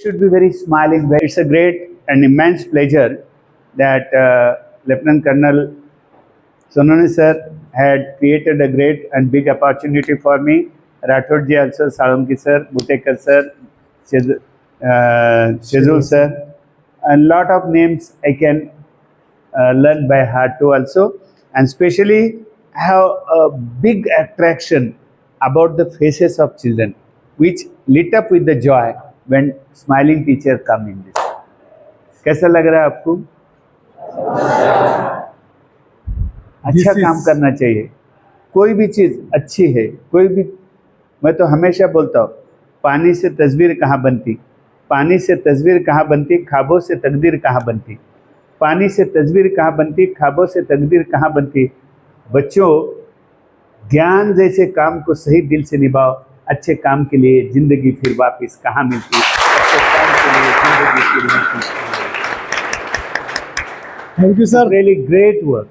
should be very smiling. It's a great and immense pleasure that Lieutenant Colonel Sononi sir had created a great and big opportunity for me. Rathod ji also, Salonki sir, Bhutekar sir, Shezul sir, a lot of names I can learn by heart too also, and especially have a big attraction about the faces of children, which lit up with the joy when smiling teacher come in this. कैसा लग रहा है आपको? अच्छा काम करना चाहिए. कोई भी चीज अच्छी है, कोई भी, मैं तो हमेशा बोलता हूँ, पानी से तस्वीर कहाँ बनती, पानी से तस्वीर कहाँ बनती, ख्वाबों से तकदीर कहाँ बनती, पानी से तस्वीर कहाँ बनती, ख्वाबों से तकदीर कहाँ बनती. बच्चों, ज्ञान जैसे काम को सही दिल से निभाओ, अच्छे काम के लिए जिंदगी फिर वापस कहाँ मिलती, अच्छे काम के लिए जिंदगी फिर मिलती. Thank you sir. Really great work.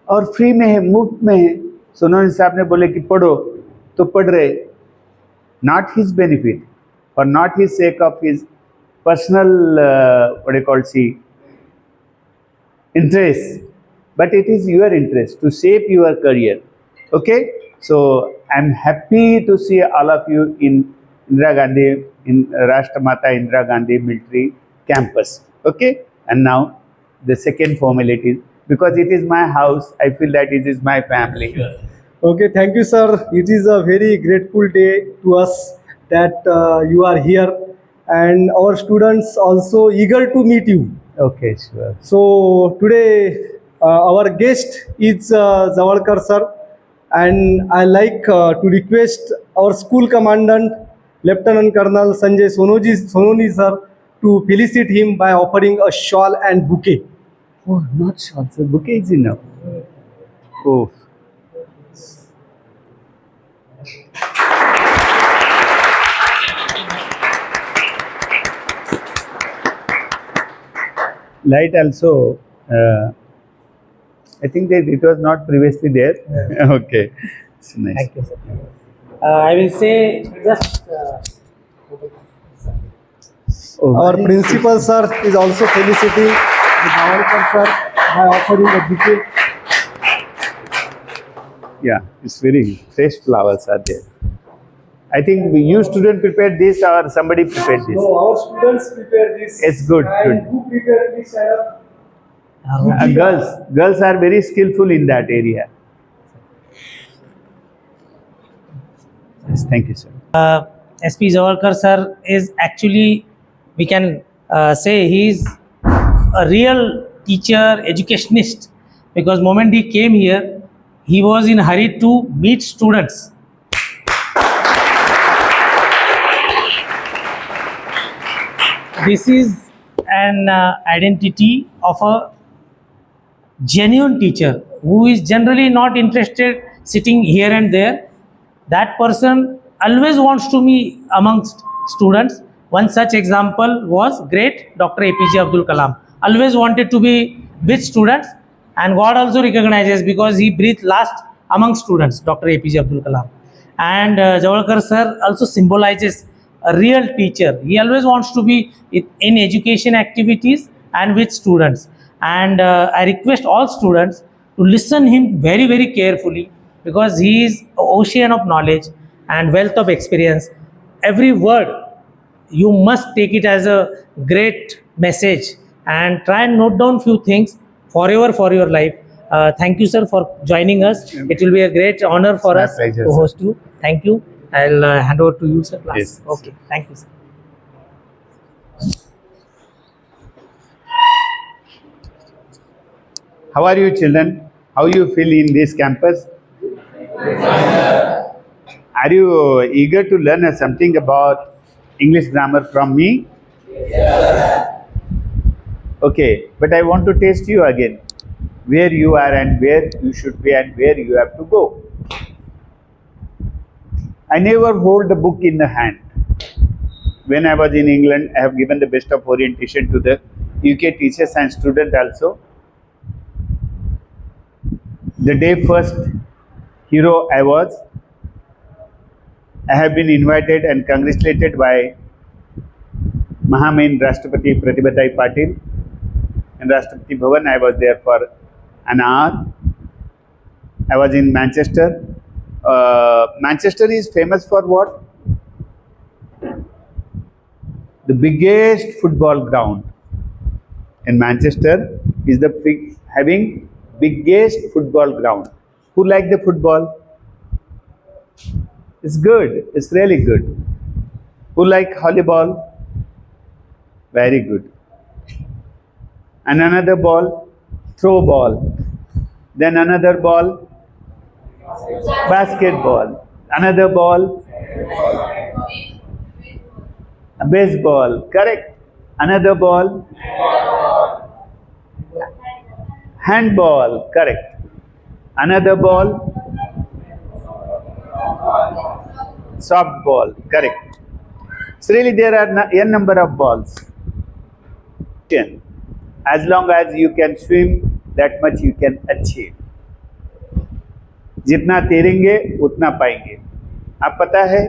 और फ्री में है, मुफ्त में है. सोनोनी साहब ने बोले कि पढ़ो, तो पढ़ रहे. नॉट हिज बेनिफिट और not his sake of his personal what you call see interest, but it is your interest to shape your career. Okay, so I'm happy to see all of you in Indira Gandhi, in Rashtamata Indira Gandhi military campus. Okay, and now the second formality, because it is my house, I feel that it is my family. Okay, thank you sir. It is a very grateful day to us that you are here, and our students also eager to meet you. Okay, sure. So today our guest is Zawalkar sir, and I like to request our school commandant Lieutenant Colonel Sanjay Sononi sir to felicitate him by offering a shawl and bouquet. Oh, not short, sir. Bouquet is enough. Oh. Light also, I think that it was not previously there. Yeah. Okay, it's nice. Thank you, sir. I will say just. Our principal sir is also feliciting Zawalkar sir by offering a bouquet. Yeah, it's very fresh flowers are there. I think you student prepared this or somebody prepared this? No, our students prepare this. It's good, And good. who prepared this? Girls are very skillful in that area. Yes, thank you, sir. SP Zawalkar sir is actually, we can say he is a real teacher, educationist, because moment he came here, he was in a hurry to meet students. This is an identity of a genuine teacher who is generally not interested sitting here and there. That person always wants to be amongst students. One such example was great Dr. APJ Abdul Kalam. Always wanted to be with students, and God also recognizes because he breathed last among students, Dr. APJ Abdul Kalam. And Zawalkar sir also symbolizes a real teacher. He always wants to be in education activities and with students. And I request all students to listen him very, very carefully, because he is an ocean of knowledge and wealth of experience. Every word, you must take it as a great message and try and note down few things forever for your life. Thank you, sir, for joining us. It will be a great honor for It's my us pleasure, to sir. host you. Thank you. I'll hand over to you, sir. Class. Yes. Okay. Thank you, sir. How are you, children? How you feel in this campus? Are you eager to learn something about English grammar from me? Okay, but I want to test you again, where you are and where you should be and where you have to go. I never hold the book in the hand. When I was in England, I have given the best of orientation to the UK teachers and students also. The day first hero I was, I have been invited and congratulated by Mahameen Rashtrapati Pratibha Patil in Rashtrapati Bhavan. I was there for an hour. I was in Manchester. Manchester is famous for what? The biggest football ground in Manchester is having biggest football ground. Who like the football? It's good. It's really good. Who like volleyball? Very good. And another ball, throw ball. Then another ball, basketball. Another ball, baseball. Correct. Another ball, handball. Correct. Another ball, softball. Correct. So really there are n number of balls. As long as you can swim, that much you can achieve. जितना तैरेंगे उतना पाएंगे. आप पता है,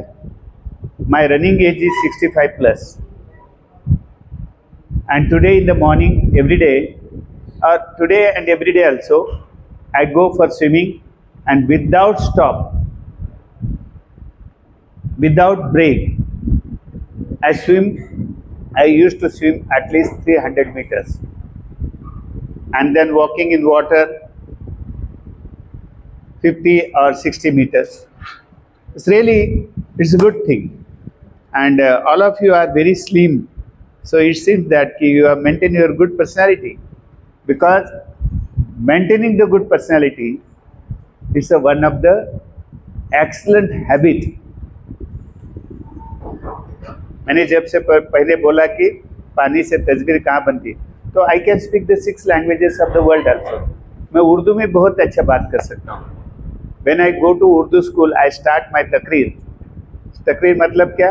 my running age is 65 plus, and today in the morning, every day, or today and every day also, I go for swimming, and without stop, without break, I swim. I used to swim at least 300 meters, and then walking in water 50 or 60 meters. It's a good thing. And all of you are very slim. So it seems that you have maintained your good personality. Because maintaining the good personality is one of the excellent habit. मैंने जब से पहले बोला कि पानी से तस्वीर कहाँ बनती, तो I can speak the 6 languages of the world also. मैं उर्दू में बहुत अच्छा बात कर सकता हूँ. When I go to Urdu school, I start my तकरीर. तकरीर मतलब क्या?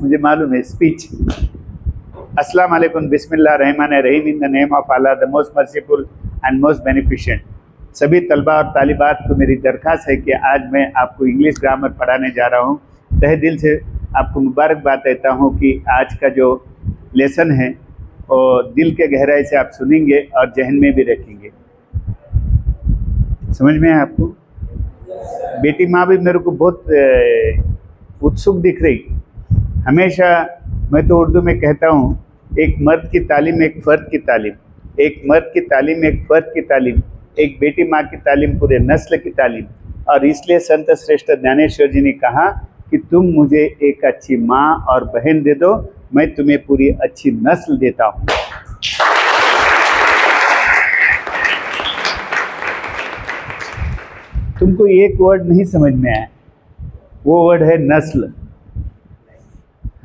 मुझे मालूम है, स्पीच. अस्सलाम वालेकुम, बिस्मिल्लाह रहमान रहीम, in the name of Allah the most merciful and most beneficent. सभी तलबा और तालिबात को मेरी दरख्वास्त है कि आज मैं आपको इंग्लिश ग्रामर पढ़ाने जा रहा हूँ. तहे दिल से आपको मुबारकबाद देता हूँ कि आज का जो लेसन है वो दिल के गहराई से आप सुनेंगे और जहन में भी रखेंगे. समझ में है आपको? बेटी माँ भी मेरे को बहुत उत्सुक दिख रही. हमेशा मैं तो उर्दू में कहता हूँ, एक मर्द की तालीम एक फ़र्द की तालीम, एक मर्द की तालीम एक फ़र्द की तालीम, एक बेटी माँ की तालीम पूरे नस्ल की तालीम. और इसलिए संत श्रेष्ठ ज्ञानेश्वर जी ने कहा कि तुम मुझे एक अच्छी माँ और बहन दे दो, मैं तुम्हें पूरी अच्छी नस्ल देता हूँ. तुमको एक वर्ड नहीं समझ में आया, वो वर्ड है नस्ल.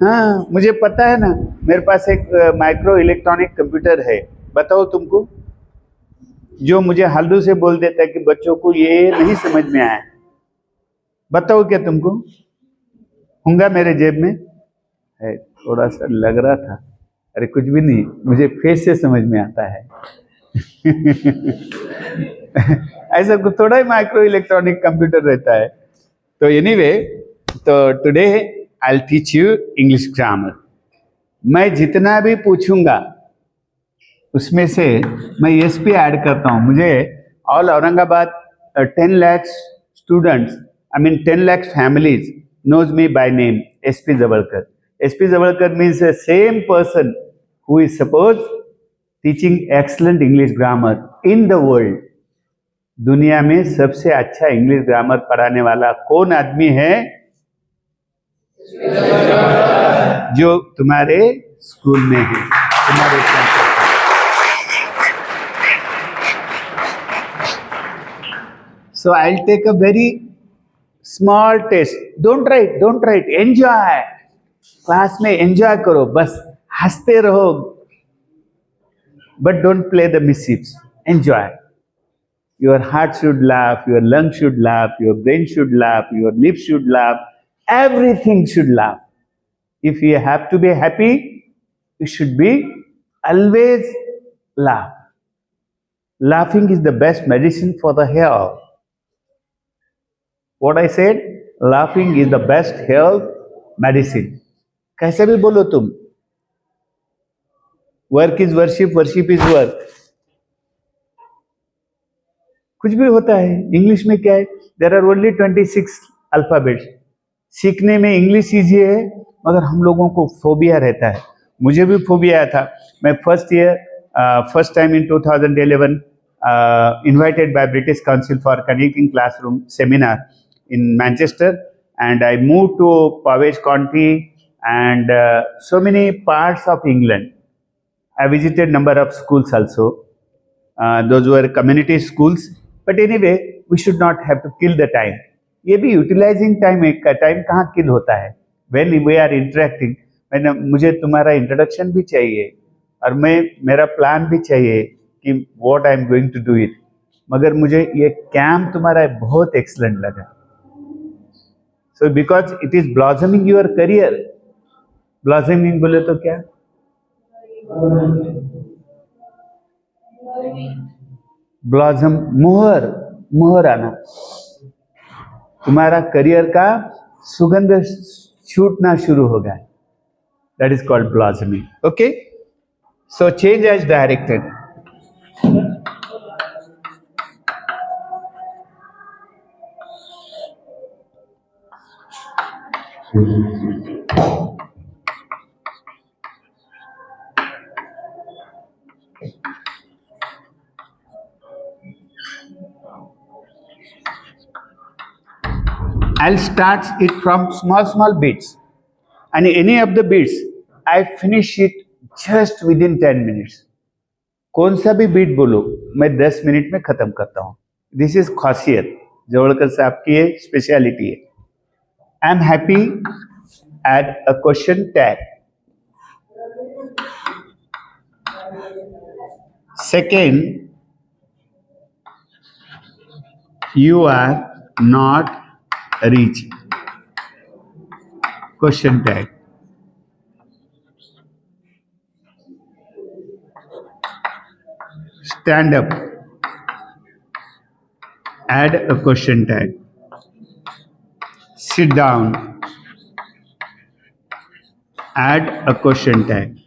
हाँ, मुझे पता है ना, मेरे पास एक माइक्रो इलेक्ट्रॉनिक कंप्यूटर है. बताओ तुमको, जो मुझे हल्दू से बोल देता है कि बच्चों को ये नहीं समझ में आया. बताओ क्या तुमको होगा? मेरे जेब में है, थोड़ा सा लग रहा था. अरे कुछ भी नहीं, मुझे फेस से समझ में आता है. ऐसा थोड़ा ही माइक्रो इलेक्ट्रॉनिक कंप्यूटर रहता है. तो एनीवे, तो today I will teach you English grammar. मैं जितना भी पूछूंगा उसमें से मैं एसपी ऐड करता हूँ. मुझे all Aurangabad 10 lakh students, I mean 10 lakh families knows me by name, SP Zawalkar. SP Zawalkar means the same person who is supposed teaching excellent English grammar in the world. दुनिया में सबसे अच्छा इंग्लिश ग्रामर पढ़ाने वाला कौन आदमी है? जो तुम्हारे स्कूल में है, तुम्हारे campus. So I'll take a very small test. Don't write, enjoy. Class में एंजॉय करो, बस हंसते रहो, but don't play the mischiefs. Enjoy. Your heart should laugh, your lung should laugh, your brain should laugh, your lips should laugh, everything should laugh. If you have to be happy, you should be always laugh. Laughing is the best medicine for the health. What I said, laughing is the best health medicine. कैसे भी बोलो तुम, work is worship, worship is work, कुछ भी होता है। English में क्या है, देर आर ओनली 26 अल्फाबेट्स। सीखने में इंग्लिश ईजी है, मगर हम लोगों को फोबिया रहता है। मुझे भी फोबिया था। मैं first time in 2011 invited by British Council for Connecting Classroom seminar in Manchester, and I moved to Powys County and so many parts of England. I visited number of schools also. Those were community schools. But anyway, we should not have to kill the time. ये भी utilising time है, time कहाँ किल होता है? When we are interacting, मुझे तुम्हारा introduction भी चाहिए और मेरा प्लान भी चाहिए कि what I am going to do it, मगर मुझे ये कैंप तुम्हारा बहुत एक्सलेंट लगा। So because it is blossoming your career. Blossoming बोले तो क्या? ब्लॉसम, मोहर आना, तुम्हारा करियर का सुगंध छूटना शुरू होगा। That is called blossoming. Okay, so change as directed. I'll start it from small bits, and any of the bits I finish it just within 10 minutes. कौन सा भी बीट बोलो मैं 10 मिनट में खत्म करता हूं। दिस इज खासियत, जवड़कर साहब की ये स्पेशलिटी है। I am happy add a question tag. Second, you are not rich, question tag। stand up, add a question tag। sit down, add a question tag।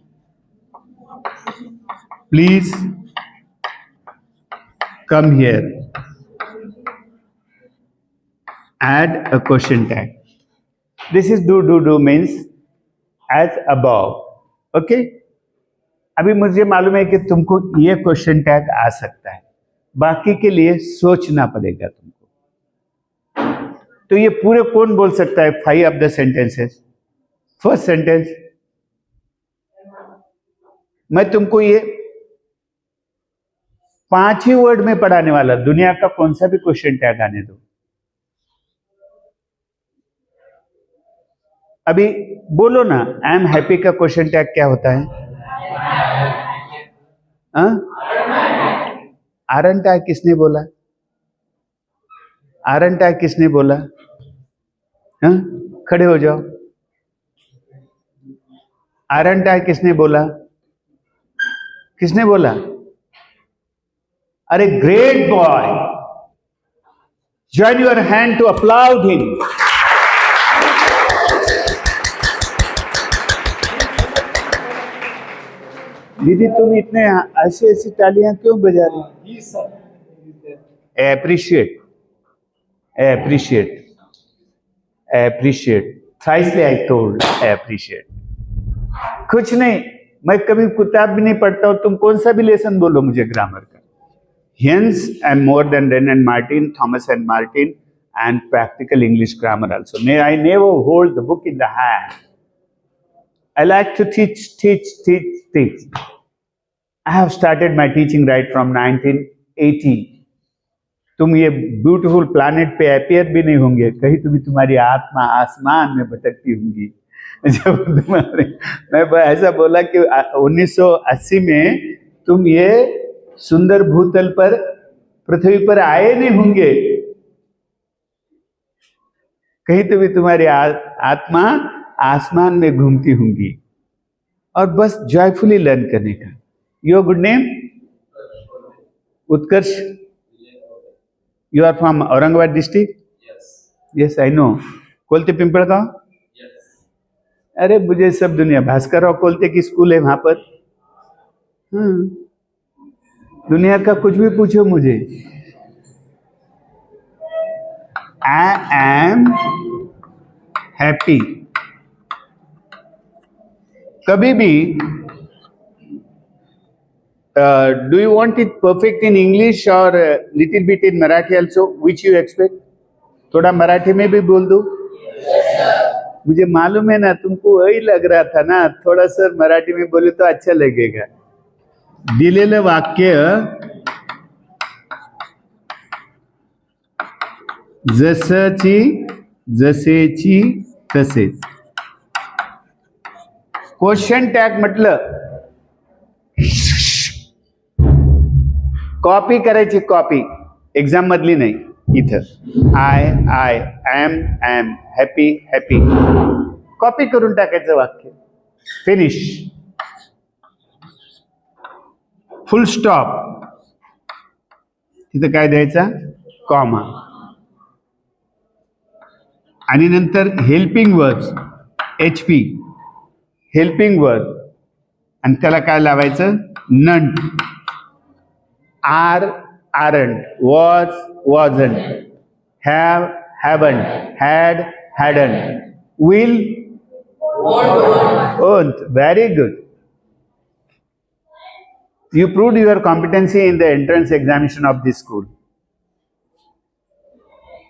please come here, add a question tag। this is do means as above। okay, अभी मुझे मालूम है कि तुमको ये question tag आ सकता है, बाकी के लिए सोचना पड़ेगा तुमको। तो ये पूरे कौन बोल सकता है 5 of the sentences? First sentence, मैं तुमको ये 5 ही वर्ड में पढ़ाने वाला, दुनिया का कौन सा भी क्वेश्चन टैग आने दो। अभी बोलो ना, आई एम हैप्पी का क्वेश्चन टैग क्या होता है? आरंट आई किसने बोला? आरंट आई किसने बोला? खड़े हो जाओ। आरंट आई किसने बोला? किसने बोला? अरे great boy, join your hand to applaud him. दीदी तुम इतने ऐसी तालियां क्यों बजा रही? Appreciate, appreciate, appreciate. Thricely I told appreciate. कुछ नहीं, मैं कभी किताब भी नहीं पढ़ता हूं, तुम कौन सा भी लेसन बोलो मुझे ग्रामर का। Hence, I am more than Wren and Martin, Thomas and Martin, and practical English grammar also. I never hold the book in the hand. I like to teach. I have started my teaching right from 1980. तुम ये beautiful planet पे appear भी नहीं होंगे, कहीं तुम्हारी आत्मा आसमान में भटकती होंगी। जब तुम्हारे, मैं ऐसा बोला कि 1980 में तुम ये सुंदर भूतल पर, पृथ्वी पर आए नहीं होंगे, कहीं तो भी तुम्हारी आत्मा आसमान में घूमती होंगी। और बस जॉयफुली लर्न करने का। Your good name? Utkarsh. You are from Aurangabad district? Yes, I know. Kolte Pimpalgaon? अरे मुझे सब दुनिया, भास्कर राव खोलते की स्कूल है वहां पर। दुनिया का कुछ भी पूछो मुझे। I am happy. कभी भी do you want it perfect in English और little bit in Marathi also, which you expect? थोड़ा मराठी में भी बोल दो। मुझे मालूम है ना, तुमको वही लग रहा था ना, थोड़ा सा मराठी में बोले तो अच्छा लगेगा। दिलेलं वाक्य जसची जसेची तसेच. क्वेश्चन टॅग म्हटलं कॉपी करायची, कॉपी एक्झाम मधली नाही. इथं I am happy happy copy करून टाकायचं वाक्य. फिनिश. Full stop. तिथं काय द्यायचा? कॉमा. आणि नंतर helping words, HP helping word, आणि त्याला काय लावायचं? नंट. Are aren't, was wasn't, have haven't, had hadn't, will won't. Very good. You proved your competency in the entrance examination of this school.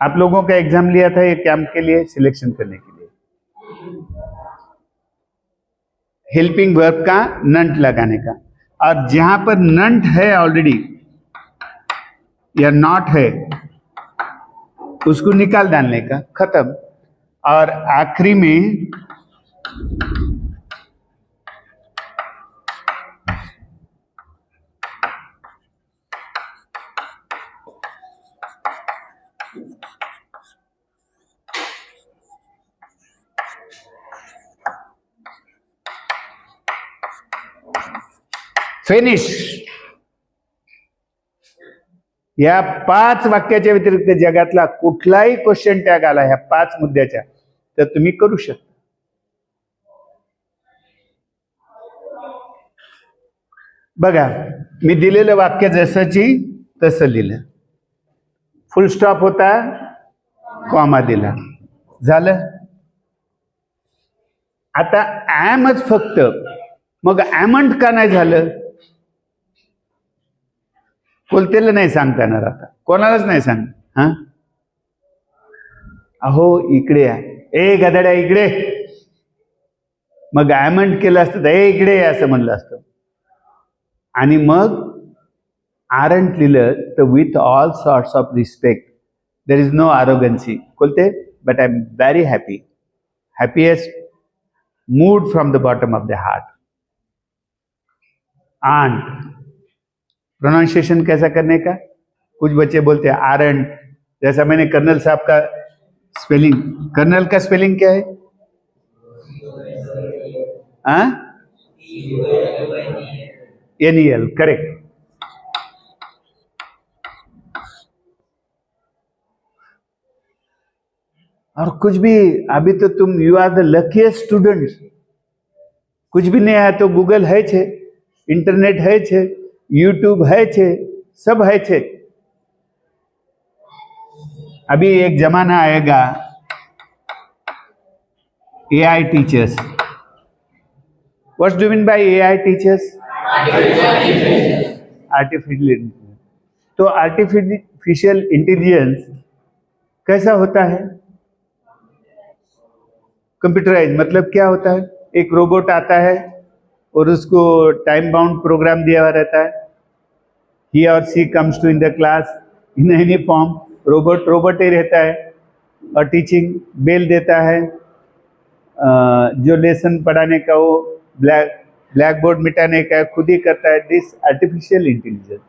आप लोगों का एग्जाम लिया था ये कैंप के लिए, सिलेक्शन करने के लिए, हेल्पिंग वर्ब का नंट लगाने का. और जहां पर नंट है ऑलरेडी या नॉट है, उसको निकाल डालने का. खत्म. और आखिरी में फिनिश. या 5 वाक्याच्या व्यतिरिक्त जगातला कुठलाही क्वेश्चन टॅग आला ह्या 5 मुद्द्याच्या, तर तुम्ही करू शकता. बघा, मी दिलेलं वाक्य जसंची तसं लिहिलं. फुल स्टॉप होता, कॉमा दिला, झालं. आता ॲमच फक्त, मग ॲमंट का नाही झालं? कोलतेला नाही सांगता येणार, आता कोणालाच नाही सांग. हा, अहो इकडे या, ए गधड्या इकडे. मग ॲमंट केलं असतं तर ए इकडे असं म्हणलं असतं. आणि मग आरंट लिहिलं तर with all sorts of respect, there is no arrogance. बोलते but I am very happy, happiest mood from the bottom of the heart. Aunt pronunciation कैसा करने का? कुछ बच्चे बोलते हैं आरंट, जैसा मैंने कर्नल साहब का स्पेलिंग, कर्नल का स्पेलिंग क्या है? NEL, correct. और कुछ भी, अभी तो तुम you are the luckiest student. कुछ भी नहीं है तो गूगल है छे, इंटरनेट है छे, यूट्यूब है छे, सब है छे. अभी एक जमाना आएगा AI teachers. What do mean by AI teachers? Artificial intelligence. तो आर्टिफिशियल इंटेलिजेंस कैसा होता है? कंप्यूटराइज. मतलब क्या होता है? एक रोबोट आता है और उसको टाइम बाउंड प्रोग्राम दिया हुआ रहता है. ही और she comes to in the class in any form. Robot ही रहता है और टीचिंग बेल देता है. जो लेसन पढ़ाने का वो ब्लैक बोर्ड मिटाने का खुद ही करता है. This artificial intelligence.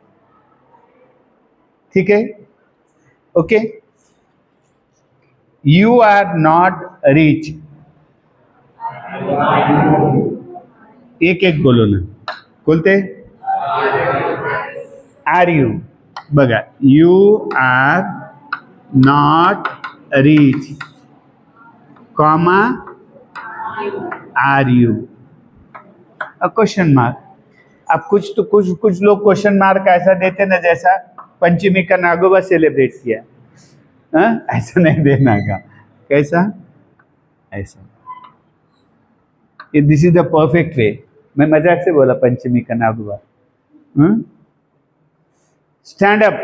ठीक है, okay. You are not rich. एक एक बोलो ना. बोलते आर यू. बघा, you are not rich, comma are you, a question mark. अब कुछ लोग क्वेश्चन मार्क ऐसा देते ना जैसा पंचमी का नागोबा सेलिब्रेट किया. ऐसा नहीं देना का. कैसा? ऐसा. This is the perfect way. मैं मजाक से बोला पंचमी का Nagoba. Stand up.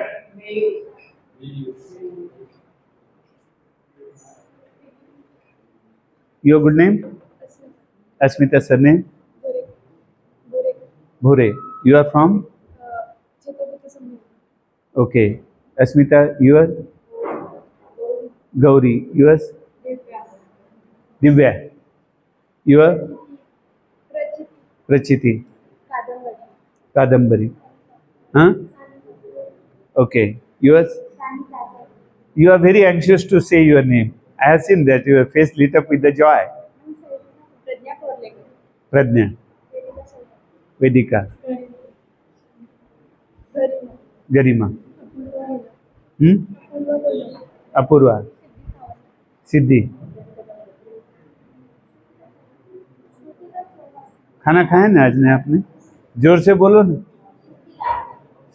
Your good name? Asmita surname? Bhure. You are from? Okay. Asmita, you are? Gauri. Yours? Divya. You are? Prachiti. Kadambari. Huh? Okay. Yours? You are very anxious to say your name. I have seen that your face lit up with the joy. Pradnya. Vedika. Garima. Apurva. सिद्धि. खाना खाया ना आज ने आपने? जोर से बोलो ना.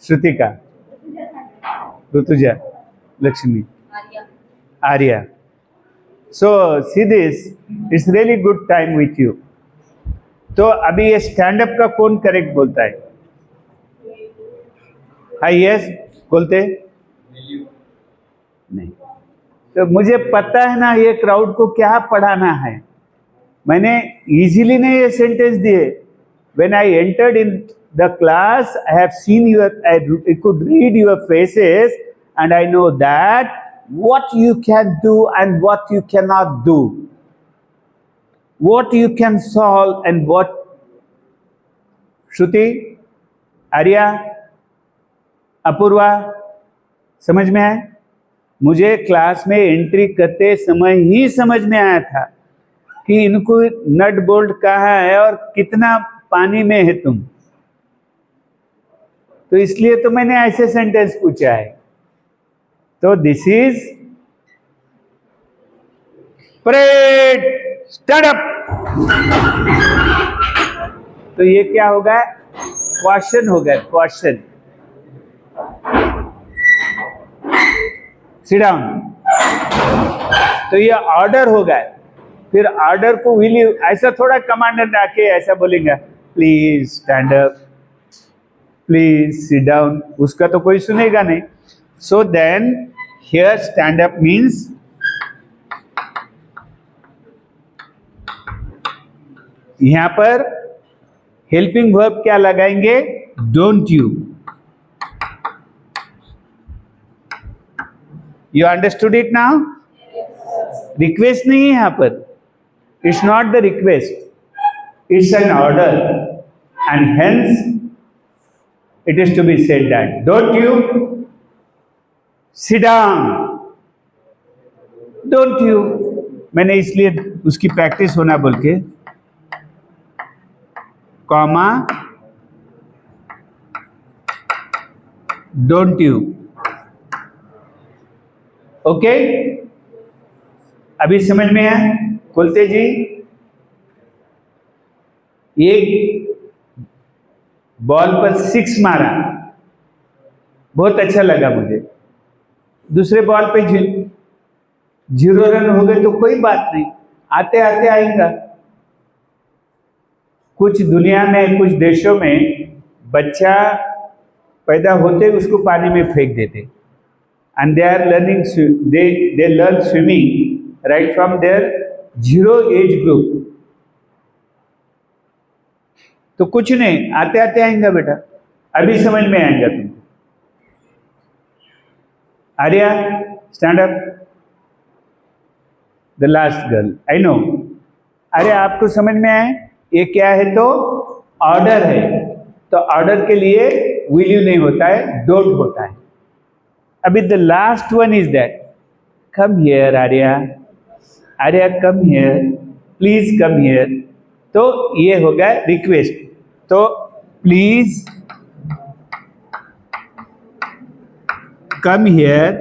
Shrutika. Rutuja. Lakshmi. Arya. So see this, it's really good time with you. तो अभी ये स्टैंड अप का कौन करेक्ट बोलता है? हाँ यस बोलते नहीं. तो मुझे पता है ना ये क्राउड को क्या पढ़ाना है. मैंने इजीली नहीं ये सेंटेंस दिए. When I entered in the class I have seen your, I could read your faces and I know that what you can do and what you cannot do, what you can solve and what. श्रुति, आर्या, अपूर्वा, समझ में आया? मुझे class में entry करते समय ही समझ में आया था कि इनको नट बोल्ट कहाँ है और कितना पानी में है तुम. तो इसलिए तो मैंने ऐसे सेंटेंस पूछा है. तो this is parade. Stand up. तो ये क्या होगा? क्वेश्चन होगा. क्वेश्चन. Sit down. तो ये ऑर्डर होगा. फिर ऑर्डर को विल यू, ऐसा थोड़ा कमांडर आके ऐसा बोलेंगे please stand up, please sit down. उसका तो कोई सुनेगा नहीं. So then here stand up means यहां पर हेल्पिंग वर्ब क्या लगाएंगे? Don't you. You understood it now? Request नहीं है यहां पर. It's not the request, it's an order and hence it is to be said that don't you sit down, don't you. मैंने इसलिए उसकी प्रैक्टिस होना बोल के कॉमा डोंट यू. ओके, अभी समझ में आया? कुलते जी, एक बॉल पर 6 मारा, बहुत अच्छा लगा मुझे. दूसरे बॉल पे 0 रन हो गए तो कोई बात नहीं, आते आते आएगा. कुछ दुनिया में, कुछ देशों में बच्चा पैदा होते ही उसको पानी में फेंक देते. And they are learning, they learn swimming right from their 0 age group. तो कुछ नहीं, आते आते आएगा बेटा. अभी समझ में आएगा तुमको. Arya, stand up. The last girl, I know. अरे आपको समझ में आए ये क्या है? तो ऑर्डर है. तो ऑर्डर के लिए विल यू नहीं होता है, डोंट होता है. अभी the last one is that come here Arya. Arya come here, please come here. तो ये होगा रिक्वेस्ट. तो प्लीज come here.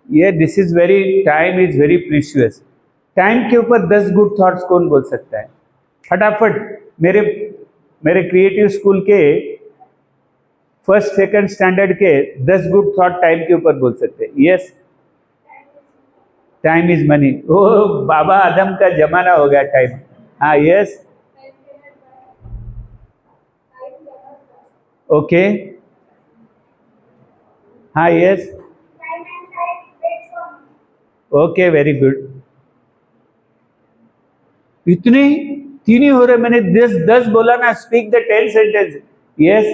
ये this is very, time is very precious. Time के ऊपर 10 गुड थॉट्स कौन बोल सकता है? फटाफट। मेरे क्रिएटिव स्कूल के फर्स्ट सेकंड स्टैंडर्ड के 10 गुड थॉट टाइम के ऊपर बोल सकते हैं। Yes, time is money. ओ बाबा आदम का जमाना हो गया टाइम। हाँ, यस, ओके, हाँ, यस, ओके, वेरी गुड। इतने तीन ही हो रहे, मैंने 10 बोला ना। Speak the 10 sentence. Yes,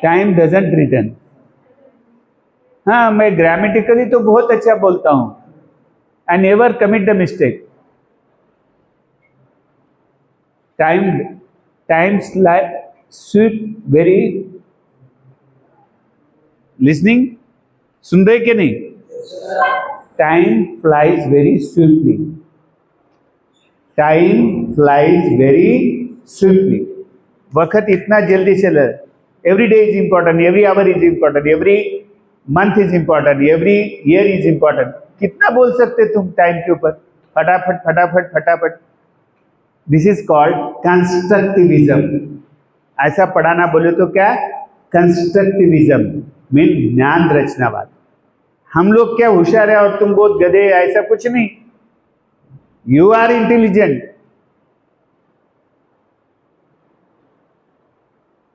time doesn't return. हाँ, मैं ग्रामेटिकली तो बहुत अच्छा बोलता हूं। I never commit the mistake. Time sweep very, listening, सुन रहे कि नहीं? Time flies very swiftly. Time flies very swiftly. वक्त इतना जल्दी चल, every day is important, every hour is important, every month is important, every year is important. कितना बोल सकते तुम टाइम के ऊपर? फटाफट फटाफट फटाफट। This is called constructivism. ऐसा पढ़ाना बोले तो क्या? कंस्ट्रक्टिविज्म मीन ज्ञान रचनावाद। हम लोग क्या होशियार है और तुम बहुत गधे, ऐसा कुछ नहीं। You are intelligent.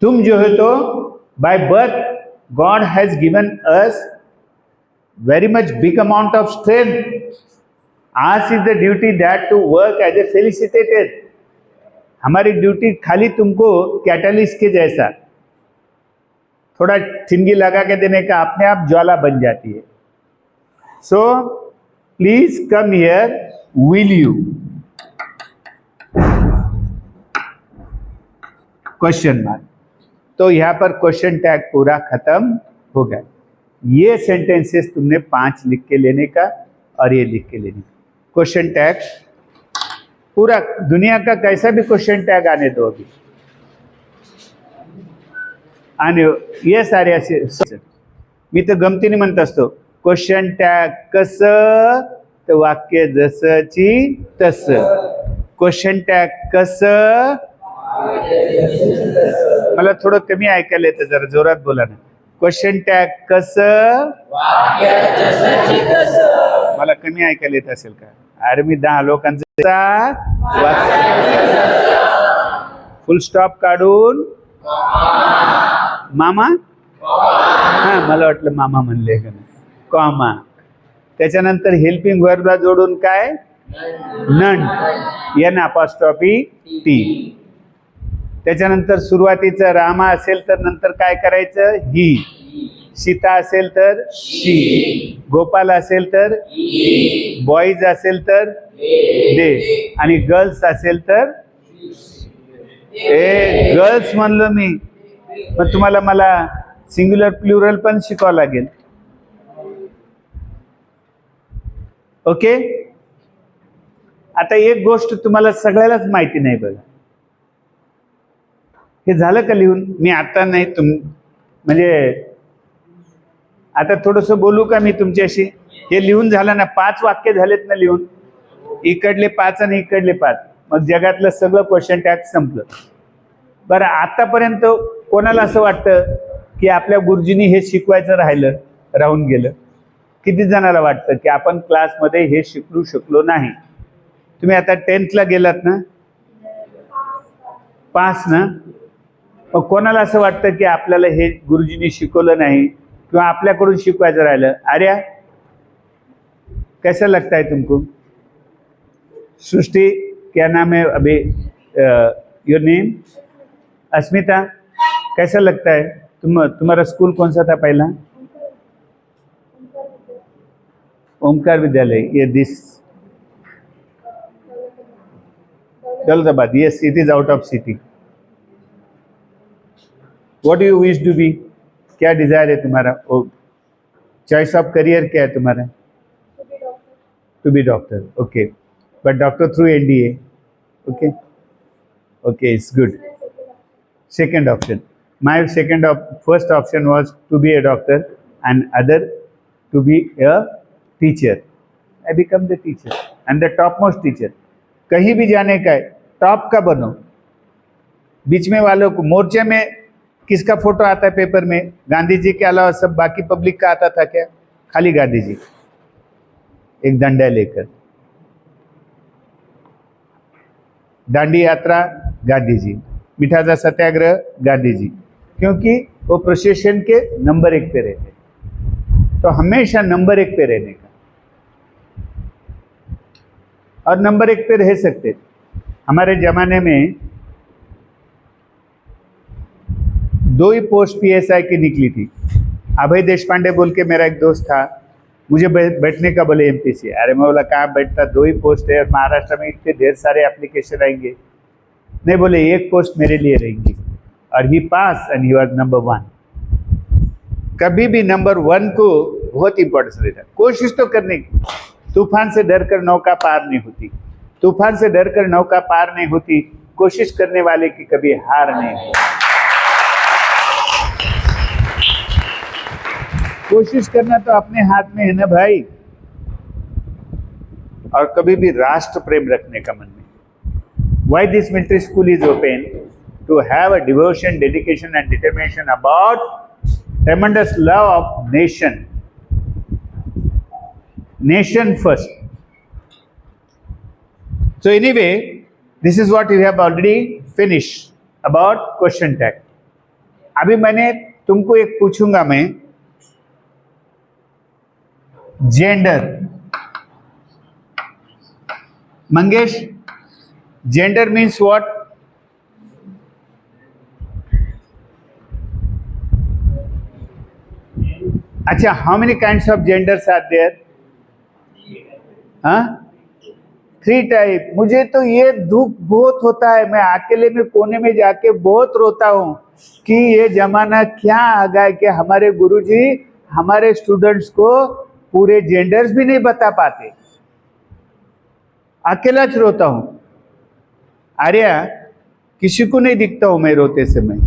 तुम जो है तो by birth God has given us very much big amount of strength. As is the duty that to work as a felicitated. हमारी ड्यूटी खाली तुमको कैटलिस्ट के जैसा थोड़ा ठिंगी लगा के देने का, अपने आप ज्वाला बन जाती है। So please come here, will you? Question mark. तो यहां पर क्वेश्चन टैग पूरा खत्म हो गया। ये सेंटेंसेस तुमने 5 लिख के लेने का और ये लिख के लेने का। क्वेश्चन टैग पूरा, दुनिया का कैसा भी क्वेश्चन टैग आने दो अभी, आणि ये सारे असे मी तर गमतीने म्हणत असतो, क्वेश्चन टॅग कसं तर वाक्य जसंची तसं. क्वेश्चन टॅग कसं, मला थोडं कमी ऐकायला येतं, जरा जोरात बोला ना. क्वेश्चन टॅग कसं, मला कमी ऐकायला येत असेल का? अरे मी 10 लोकांचा फुल स्टॉप काढून मामा, हा मला वाटलं मामा म्हणले का नाही, कॉमा, त्याच्यानंतर हेल्पिंग वर्बला जोडून काय, नन, एन अपॉस्ट्रॉफी टी. त्याच्यानंतर सुरुवातीचं रामा असेल तर नंतर काय करायचं, ही. सीता असेल तर शी, गोपाल असेल तर बॉईज असेल तर दे, आणि गर्ल्स असेल तर ए गर्ल्स म्हणलो मी. पण तुम्हाला मला सिंग्युलर प्लुरल पण शिकावं लागेल. ओके. आता एक गोष्ट तुम्हाला सगळ्यालाच माहिती नाही बघा, हे झालं का लिहून? मी आता नाही, म्हणजे आता थोडंसं बोलू का मी तुमच्याशी? हे लिहून झालं ना, 5 वाक्य झालेत ना लिहून, इकडले 5 आणि इकडले 5, मग जगातलं सगळं क्वेश्चन टॅग संपलं. बरं, आतापर्यंत कोणाला असं वाटतं की आपल्या गुरुजींनी हे शिकवायचं राहून गेलं? किती जणाला वाटतं की आपण क्लासमध्ये हे शिकू शकलो नाही? तुम्ही आता 10th ला गेलात ना, पास ना, मग कोणाला असं वाटतं की आपल्याला हे गुरुजींनी शिकवलं नाही किंवा आपल्याकडून शिकवायचं राहिलं? आर्या, कैसा लगता है तुमको? सृष्टि, क्या नाम है अभी योर नेम? अस्मिता, कैसा लगता है? तुम्हारा स्कूल कौन सा था पहला? ओमकार विद्यालय. ये this Daulatabad. Yes, it is out of city. What do you wish to be? क्या डिजायर है तुम्हारा? चॉइस ऑफ करियर क्या है तुम्हारा? To be doctor. Okay, but doctor through NDA. Okay, okay, it's good. Second option. My first option was to be a doctor and other to be a teacher. I become the teacher and the topmost teacher. कहीं भी जाने का है, top का बनो. बीच में वालों को, मोर्चे में किसका फोटो आता है पेपर में? गांधी जी के अलावा सब बाकी पब्लिक का आता था क्या? खाली गांधी जी, एक डंडा लेकर. दांडी यात्रा गांधी जी, मिठाचा सत्याग्रह गांधी जी, क्योंकि वो प्रोसेशन के नंबर 1 पे रहते. तो हमेशा नंबर 1 पे रहने का, और नंबर 1 पे रह सकते. हमारे जमाने में 2 ही पोस्ट पीएसआई की निकली थी. अभय देशपांडे बोल के मेरा एक दोस्त था, मुझे बैठने का बोले एमपीसी. अरे मैं बोला कहाँ बैठता, 2 ही पोस्ट है और महाराष्ट्र में इतने ढेर सारे एप्लीकेशन आएंगे. नहीं, बोले एक पोस्ट मेरे लिए रहेंगी. और ही पास एंड ही वाज नंबर 1. कभी भी नंबर 1 को बहुत इंपॉर्टेंस रहता है. कोशिश तो करने की. तूफान से डर कर नौका पार नहीं होती. तूफान से डर कर नौका पार नहीं होती. कोशिश करने वाले की कभी हार नहीं होती. कोशिश करना तो अपने हाथ में है ना भाई. और कभी भी राष्ट्र प्रेम रखने का मन में. Why this military school is open? To have a devotion, dedication and determination about tremendous love of nation. Nation first. So anyway, this is what we have already finished about question tag. अभी मैंने तुमको एक पूछूंगा मैं, gender. Mangesh, gender means what? अच्छा, how many kinds of genders are there? हाँ, 3 type. मुझे तो ये दुख बहुत होता है. मैं अकेले में कोने में जाके बहुत रोता हूँ कि ये जमाना क्या आ गया कि हमारे गुरुजी हमारे स्टूडेंट्स को पूरे जेंडर्स भी नहीं बता पाते. अकेला रोता हूँ. आर्या, किसी को नहीं दिखता हूं मैं रोते समय,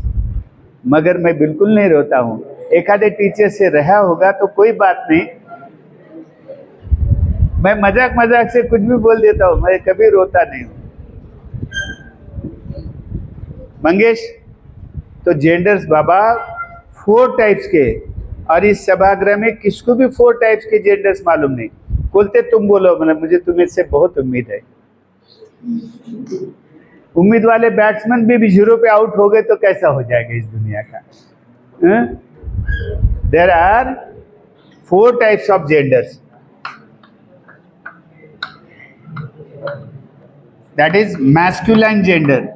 मगर मैं बिल्कुल नहीं रोता हूं. एक आधे टीचर से रहा होगा तो कोई बात नहीं, मैं मजाक मजाक से कुछ भी बोल देता हूं, मैं कभी रोता नहीं हूं. मंगेश, तो जेंडर्स बाबा 4 टाइप्स के, और इस सभागृह में किसको भी 4 टाइप्स के जेंडर्स मालूम नहीं. बोलते तुम बोलो, मतलब मुझे तुम्हें से बहुत उम्मीद है. उम्मीद वाले बैट्समैन भी 0 पे आउट हो गए तो कैसा हो जाएगा इस दुनिया का. There are 4 types of genders. That is masculine gender.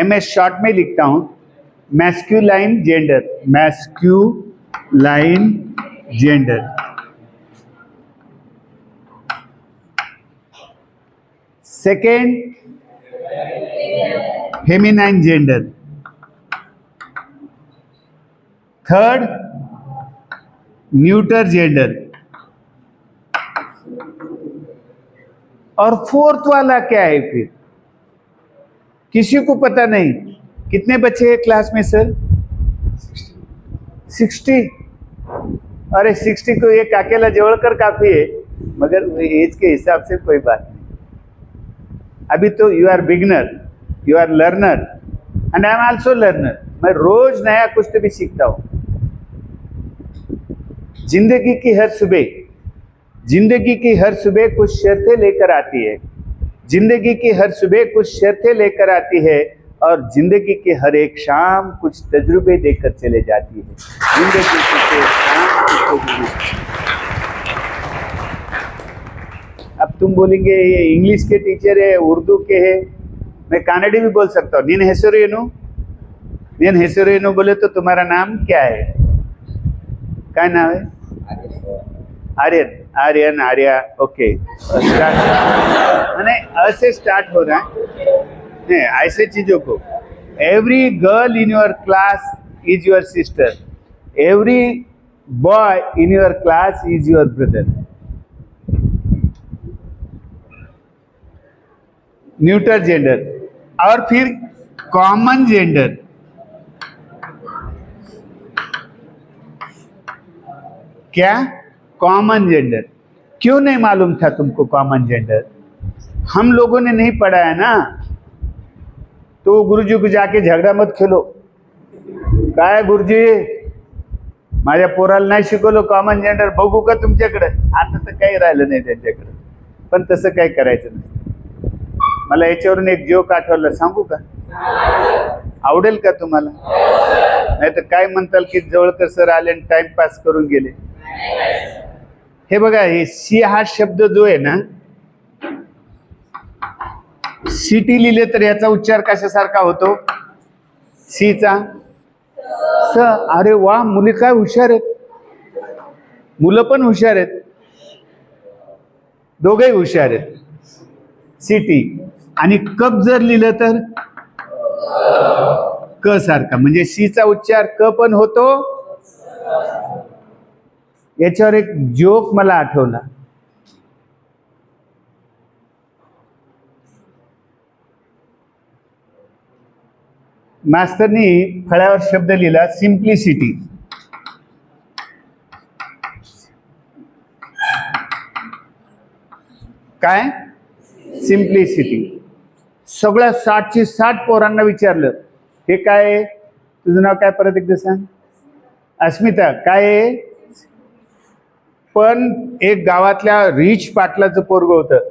MS short में लिखता हूं, masculine gender. Masculine gender. Second, feminine gender. Third, neuter gender. और 4th वाला क्या है फिर? किसी को पता नहीं. कितने बच्चे हैं क्लास में सर? 60. अरे 60 को एक अकेला जोड़कर काफी है, मगर एज के हिसाब से कोई बात नहीं. अभी तो you are beginner, you are learner and I am also learner. मैं रोज नया कुछ तो भी सीखता हूं. जिंदगी की हर सुबह कुछ शर्तें लेकर आती है. जिंदगी की हर सुबह कुछ शर्तें लेकर आती है, और जिंदगी की हर एक शाम कुछ तजुर्बे देकर चले जाती है. जिंदगी की हर शाम कुछ तजुर्बे. अब तुम बोलेंगे ये इंग्लिश के टीचर है, उर्दू के है. मैं कन्नड़ी भी बोल सकता हूँ. नीन हेसरेनु बोले तो तुम्हारा नाम क्या है? क्या नाम है? आर्यन, आर्या. ओके, मैंने ऐसे स्टार्ट हो रहा है. ऐसे चीजों को, every girl in your class is your sister. Every boy in your class is your brother. Neuter gender. और फिर कॉमन जेंडर. क्या? Common gender. क्यों नहीं मालूम था तुमको कॉमन जेंडर? हम लोगों ने नहीं पढ़ा है ना। तो गुरुजी को जाके झगड़ा मत खेलो, काय गुरुजी माझ्या पोराला नाही शिकवलं कॉमन जेंडर, बघू का तुमच्याकडे? आता तर काही राहिलं नाही त्यांच्याकडे. पण तसं काही करायचं नाही. मला याच्यावरून एक जोक आठवलं, सांगू का? आवडेल का तुम्हाला? नाही तर काय म्हणताल की जवळकर सर आले आणि टाइमपास करून गेले. हे बघा, हे सी हा शब्द जो आहे ना, सिटी लिहिले तर याचा उच्चार कशासारखा होतो? सीचा स. अरे वा, मुली काय हुशार आहेत, मुलं पण हुशार आहेत, दोघेही हुशार आहेत. सिटी. आणि कप जर लिहिलं तर क सारखा, म्हणजे सीचा उच्चार क पण होतो. याच्यावर एक जोक मला आठवला. मास्तरनी फळ्यावर शब्द लिहिला सिम्प्लिसिटी. काय? सिम्प्लिसिटी. सगळ्या 60ची 60 पोरांना विचारलं, हे काय आहे? तुझं नाव काय? परत एकदा सांग. अस्मिता. काय आहे? पण एक गावातल्या रिच पाटलाचं पोरग होतं,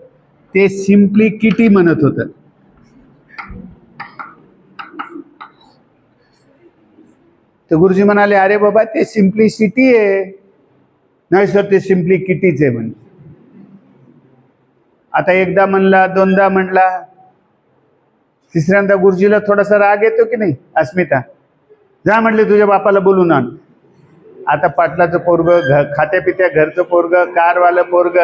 ते सिम्पली किटी म्हणत होतं. तर गुरुजी म्हणाले, अरे बाबा ते सिम्प्लिसिटी आहे. नाही सर, ते सिम्पली किटीच आहे म्हणे. आता एकदा म्हणला, दोनदा म्हणला, तिसऱ्यांदा गुरुजीला थोडासा राग येतो की नाही? अस्मिता, जा म्हटले तुझ्या बापाला बोलून आण. आता पाटलाचं पोरग, खात्या पित्या घरचं पोरग, कारवालं पोरग,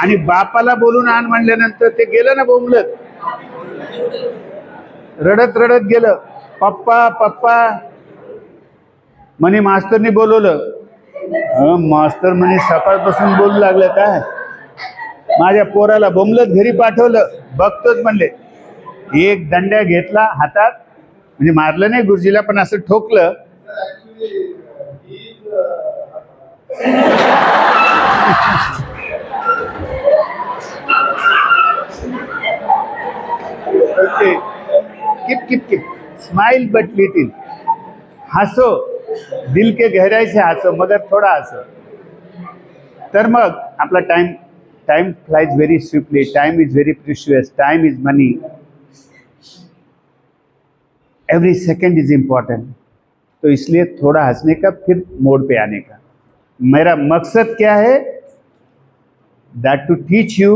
आणि बापाला बोलून आण म्हणल्यानंतर ते गेलं ना बोंबलत, रडत रडत गेलं. पप्पा पप्पा म्हणे मास्तरनी बोलवलं. मास्तर म्हणे सकाळपासून बोलू लागलं काय? माझ्या पोराला बोंबलत घरी पाठवलं, बघतोच म्हणले. एक दंड्या घेतला हातात, म्हणजे मारलं नाही गुरुजीला, पण असं ठोकलं. Okay, keep keep keep, smile but little, हसो, दिल के गहराई से हसो, मगर थोड़ा हसो. तर मग आपला time flies very swiftly. Time is very precious. Time is money. Every second is important. तो इसलिए थोड़ा हंसने का, फिर मोड पे आने का. मेरा मकसद क्या है? That to teach you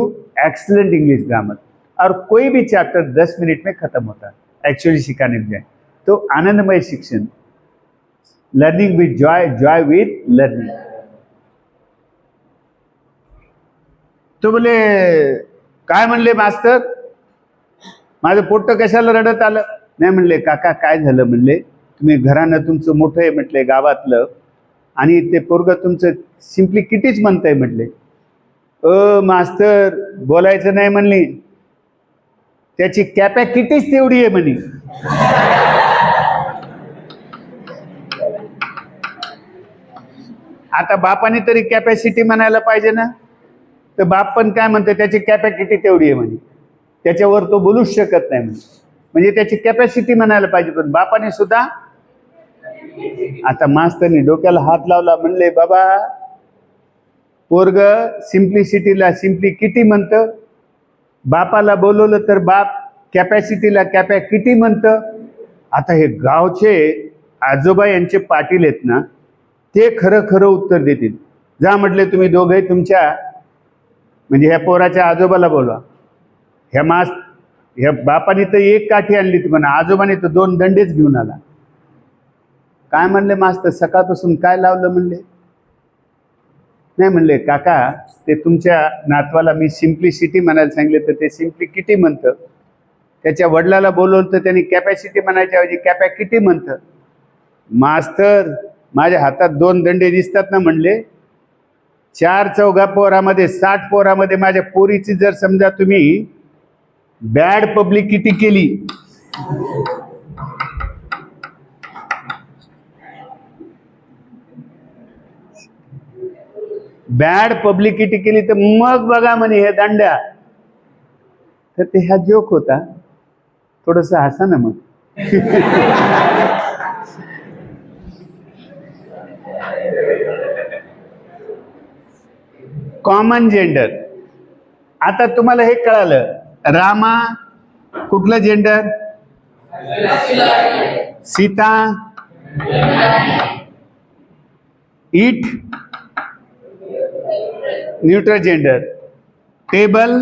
excellent English grammar. और कोई भी चैप्टर 10 मिनट में खत्म होता है एक्चुअली सिखाने में जाए तो. आनंदमय शिक्षण, learning with Joy, Joy with learning. तो बोले, काय म्हणले मास्तर, माझं पोट्ट कशाला रडत आलं? नाही म्हणले, काका काय झालं म्हणले, तुम्ही घरानं तुमचं मोठं आहे म्हटले गावातलं, आणि ते पोरग तुमचं सिम्पली किटीच म्हणताय म्हटले. मास्तर बोलायचं नाही म्हणली, त्याची कॅपॅसिटीच तेवढी आहे म्हणे. आता बापाने तरी कॅपॅसिटी म्हणायला पाहिजे ना. तर बाप पण काय म्हणते, त्याची कॅपॅसिटी तेवढी आहे म्हणे, त्याच्यावर तो बोलूच शकत नाही म्हणे. म्हणजे त्याची कॅपॅसिटी म्हणायला पाहिजे, पण बापाने सुद्धा. आता मास्तरनी डोक्याला हात लावला, म्हणले बाबा पोरग सिम्प्लिसिटीला सिम्पली किटी म्हणतं, बापाला बोलवलं तर बाप कॅपॅसिटीला कॅपॅसिटी म्हणतं. आता हे गावचे आजोबा यांचे पाटील आहेत ना, ते खरं खरं उत्तर देतील. जा म्हटले तुम्ही दोघे तुमच्या, म्हणजे ह्या पोराच्या आजोबाला बोलवा. ह्या बापाने तर एक काठी आणली ती म्हणा, आजोबाने तर 2 दंडेच घेऊन आला. काय म्हणले मास्तर, सकाळपासून काय लावलं म्हणले? नाही म्हणले, काका ते तुमच्या नातवाला मी सिम्प्लिसिटी म्हणायला सांगितले तर ते सिम्पली किटी म्हणतं. त्याच्या वडिलाला बोलवलं तर त्यांनी कॅपॅसिटी म्हणायच्या ऐवजी कॅपॅसिटी म्हणतं. मास्तर माझ्या हातात 2 दंडे दिसतात ना म्हणले, 4 पोरामध्ये 60 पोरामध्ये माझ्या पोरीची जर समजा तुम्ही बॅड पब्लिकिटी केली बॅड पब्लिकिटी केली तर मग बघा म्हणे हे दांड्या. तर ते हा जोक होता. थोडस हसा ना मग. Common gender. आता तुम्हाला हे कळालं, रामा कुठलं gender, Sita it neutral gender, table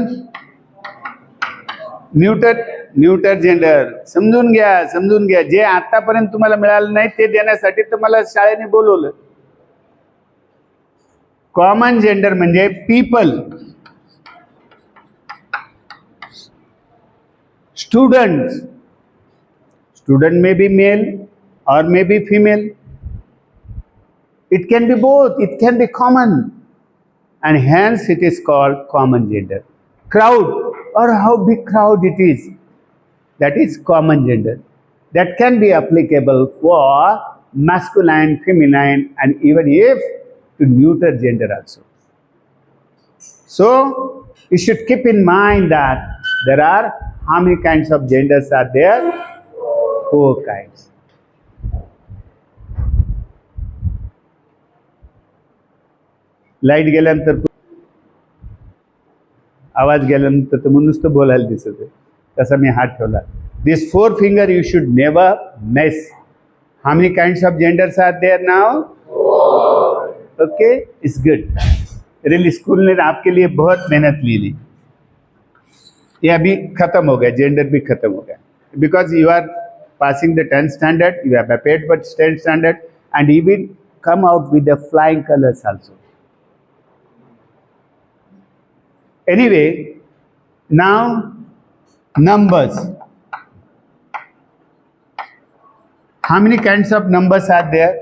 neuter gender. समजून घ्या. जे आतापर्यंत तुम्हाला मिळालं नाही ते देण्यासाठी तुम्हाला शाळेने बोलवलं. कॉमन जेंडर म्हणजे people, student may be male or may be female. It can be both, it can be common, and hence it is called common gender. Crowd, or how big crowd it is, that is common gender. That can be applicable for masculine, feminine, and even if to neuter gender also. So you should keep in mind that there are how many kinds of genders are there? 4 kinds. Light गेल्यानंतर, आवाज गेल्यानंतर तर मग नुसतं बोलायला दिसत आहे. तसा मी हात ठेवला. This 4 finger you should never miss. How many kinds of genders are there now? 4. Okay, it's good. Really school ने आपके लिए बहुत मेहनत ली ली. ये अभी खत्म हो गया, जेंडर भी खत्म हो गया. Because you are passing the 10th standard, you have prepared for 10th standard, and even come out with the flying colors also. Anyway, now numbers. How many kinds of numbers are there?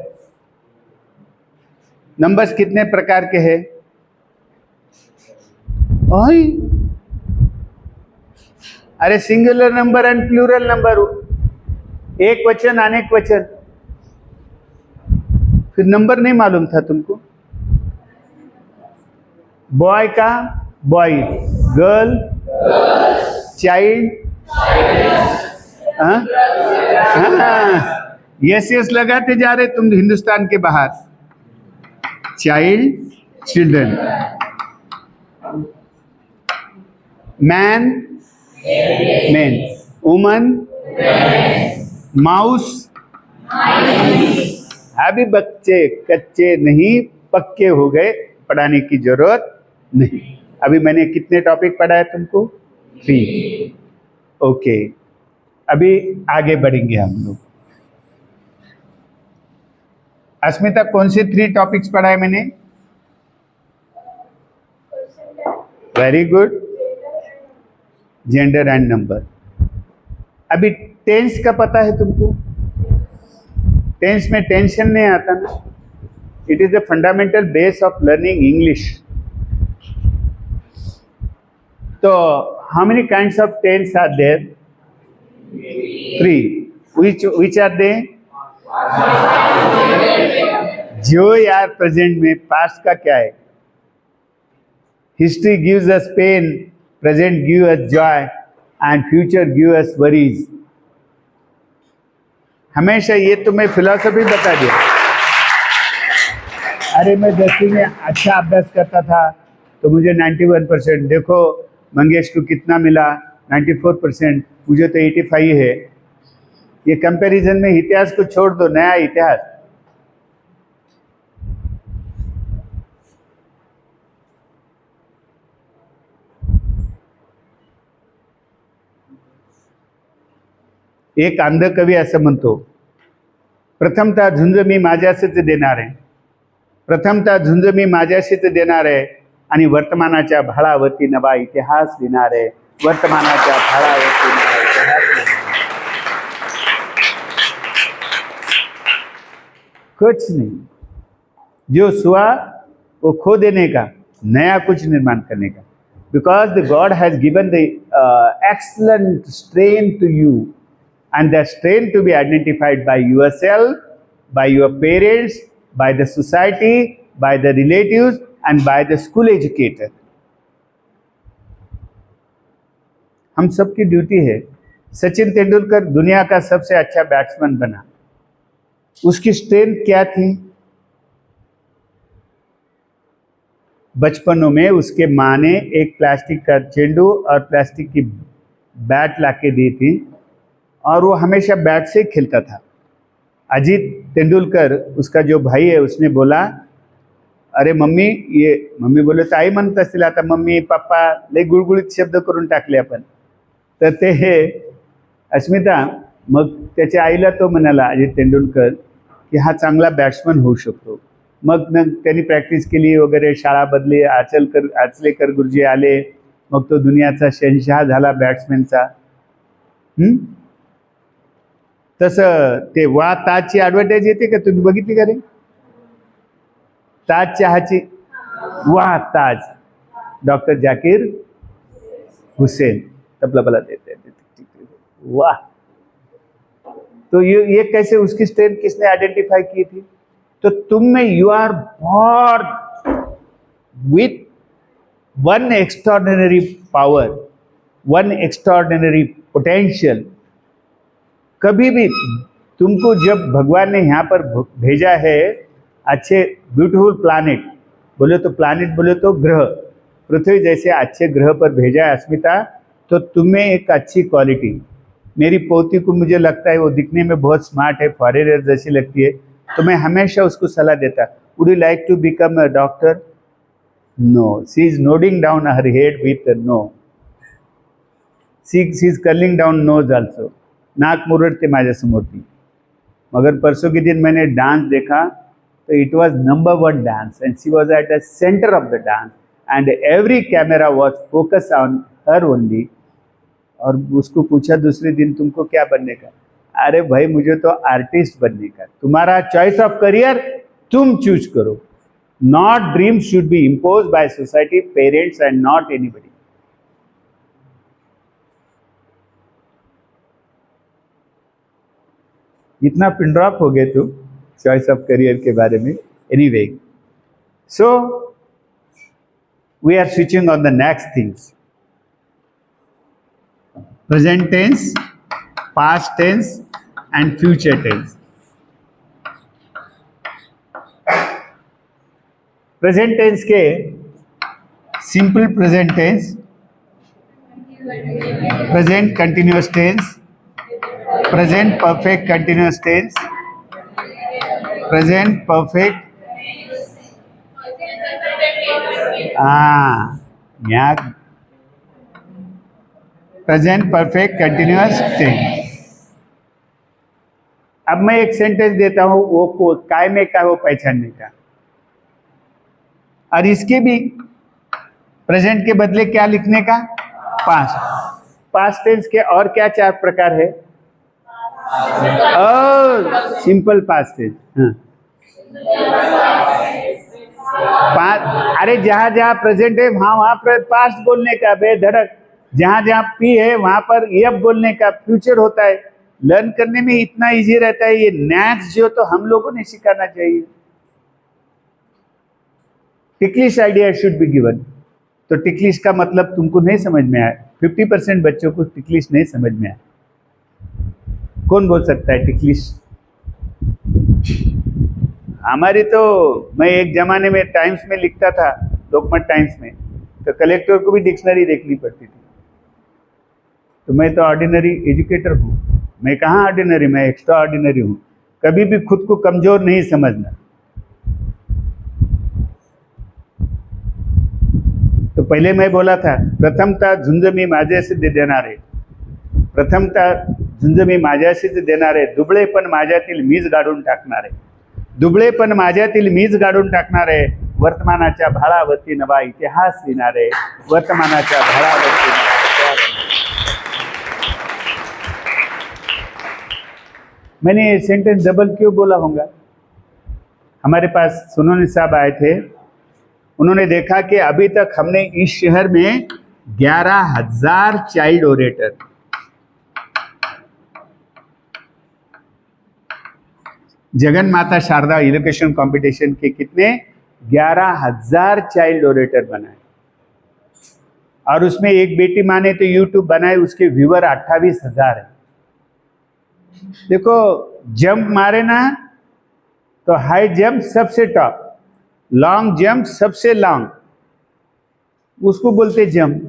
Numbers कितने प्रकार के हैं? अरे singular number and plural number, एक वचन अनेक वचन. फिर नंबर नहीं मालूम था तुमको? बॉय का boy, girl, child. Yes yes लगाते जा रहे तुम हिंदुस्तान के बाहर. Child, children. Man, man. Woman, mouse. अभी बच्चे कच्चे नहीं, पक्के हो गए, पढ़ाने की जरूरत नहीं. अभी मैंने कितने टॉपिक पढ़ाए तुमको? 3. ओके, अभी आगे बढ़ेंगे हम लोग. अस्मिता, कौन से 3 टॉपिक्स पढ़ाए मैंने? Very good. Gender and number. अभी टेंस का पता है तुमको? टेंस में टेंशन नहीं आता ना. It is the fundamental base of learning English. तो how many kinds of tense are there? 3. which are they? जो यार प्रेजेंट में. पास्ट का क्या है? History gives us pain, present give us joy, and future give us worries. हमेशा ये तुम्हें फिलॉसफी बता दिया. अरे मैं 10वीं में अच्छा अभ्यास करता था तो मुझे 91%. देखो मंगेश को कितना मिला? 94%. मुझे तो 85 है. ये कंपैरिजन में इतिहास को छोड़ दो, नया इतिहास. एक अंध कवी असं म्हणतो, प्रथमतः झुंज मी माझ्याशीच देणार आहे. प्रथमतः झुंज मी माझ्याशीच देणार आहे आणि वर्तमानाच्या भाळावरती नवा इतिहास लिहिणार आहे. वर्तमानाच्या भाळावरती नवा इतिहास लिहिणार. कुछ नहीं, जो सुआ वो खो देने का, नया कुछ निर्माण करने का. Because the God has given the excellent strength to you, and that strength to be identified by yourself, by your parents, by the society, by the relatives, and by the school educator. हम सबकी duty है. सचिन तेंदुलकर दुनिया का सबसे अच्छा batsman बना. उसकी strength क्या थी? बचपनों में उसके माँ ने एक प्लास्टिक का चेंडू और प्लास्टिक की बैट लाके दी थी और वो हमेशा बैट से खेलता था. अजीत तेंदुलकर, उसका जो भाई है, उसने बोला, अरे मम्मी, ये मम्मी बोले तर आई म्हणत असतील आता, मम्मी पप्पा लय गुळगुळीत शब्द करून टाकले आपण. तर ते अस्मिता, मग त्याच्या आईला तो म्हणाला अजित तेंडुलकर की हा चांगला बॅट्समन होऊ शकतो. मग त्यांनी प्रॅक्टिस केली वगैरे, शाळा बदली, आचलेकर गुरुजी आले, मग तो दुनियाचा शहनशाह झाला बॅट्समॅनचा. तसं ते वा ताजची ॲडव्हर्टाईज येते का, तुम्ही बघितली का रे? ताज चहाची, वाह ताज, डॉक्टर जाकिर हुसैन तबला देते हैं, वाह. तो ये कैसे, उसकी स्ट्रेंथ किसने आइडेंटिफाई की थी? तो तुम में you are born with one extraordinary power, one extraordinary potential. कभी भी तुमको जब भगवान ने यहाँ पर भेजा है, अच्छे ब्यूटीफुल प्लानिट, बोले तो प्लानिट, बोले तो ग्रह, पृथ्वी जैसे अच्छे ग्रह पर भेजा है अस्मिता, तो तुम्हें एक अच्छी क्वालिटी. मेरी पोती को मुझे लगता है वो दिखने में बहुत स्मार्ट है, फॉरेनर जैसी लगती है, तो मैं हमेशा उसको सलाह देता, would you like to become a doctor? No. She is nodding down her head with no. She is curling down nose also. नाक मुरड़ते माझ्यासमोर ती. मगर परसों के दिन मैंने डांस देखा, तो it was number 1 dance and she was at the centre of the dance and every camera was focus on her only. और उसको पूछा दूसरे दिन, तुमको क्या बनने का? अरे भाई, मुझे तो आर्टिस्ट बनने का. तुम्हारा चॉइस ऑफ करियर तुम चूज करो. Not dream should be impose by society, parents and not anybody. इतना पिन ड्रॉप हो गए तुम चॉइस ऑफ करियर के बारे में. Anyway, so we are switching on the next things. Present tense, past tense and future tense. Present tense के simple present tense, present continuous tense, present perfect continuous tense, present perfect, present perfect continuous tense. अब मैं एक sentence देता हूं, वो काय में का, वो पहचानने का. और इसके भी प्रेजेंट के बदले क्या लिखने का? पास्ट. पास्ट टेंस के और क्या 4 प्रकार है? Simple past tense. अरे जहां जहां प्रेजेंट है वहां वहां पर पास्ट बोलने का बेधड़क. जहां जहां पी है वहां पर एफ बोलने का. फ्यूचर होता है. लर्न करने में इतना इजी रहता है. ये नैक्स जो तो हम लोगों ने सिखाना चाहिए. Ticklish idea should be given. तो टिकलिश का मतलब तुमको नहीं समझ में आया. 50% बच्चों को टिकलिश नहीं समझ में आया. कौन बोल सकता है टिकलिश? हमारी तो, मैं एक जमाने में टाइम्स में लिखता था, लोकमत टाइम्स में, तो कलेक्टर को भी डिक्शनरी देखनी पड़ती थी. तो मैं तो ऑर्डिनरी एजुकेटर हूँ. मैं कहाँ ऑर्डिनरी, मैं एक्स्ट्रा ऑर्डिनरी हूँ. कभी भी खुद को कमजोर नहीं समझना. तो पहले मैं बोला था, प्रथमतः झुंज मी माझ्याशी देणारे, प्रथमतः झुंज मी माझ्याशीच देणारे, दुबळेपण माझ्यातील मीच गाडून टाकणारे, दुबळेपण माझ्यातील मीच गाडून टाकणारे, वर्तमानाच्या भाळावरती नवा इतिहास लिहिणारे, वर्तमानाच्या भाळावरती नवा इतिहास. मैंने ये सेंटेंस डबल क्यों बोला होगा? हमारे पास सोनोनी साहब आए थे. उन्होंने देखा कि अभी तक हमने इस शहर में 11,000 चाइल्ड ओरेटर, जगन माता शारदा इलोकेशन कंपटीशन के कितने 11,000 चाइल्ड ओरेटर बनाए, और उसमें एक बेटी माने तो यूट्यूब बनाए, उसके व्यूअर 28,000 है। देखो, जंप मारे ना तो हाई जंप सबसे टॉप, लॉन्ग जंप सबसे लॉन्ग, उसको बोलते जंप.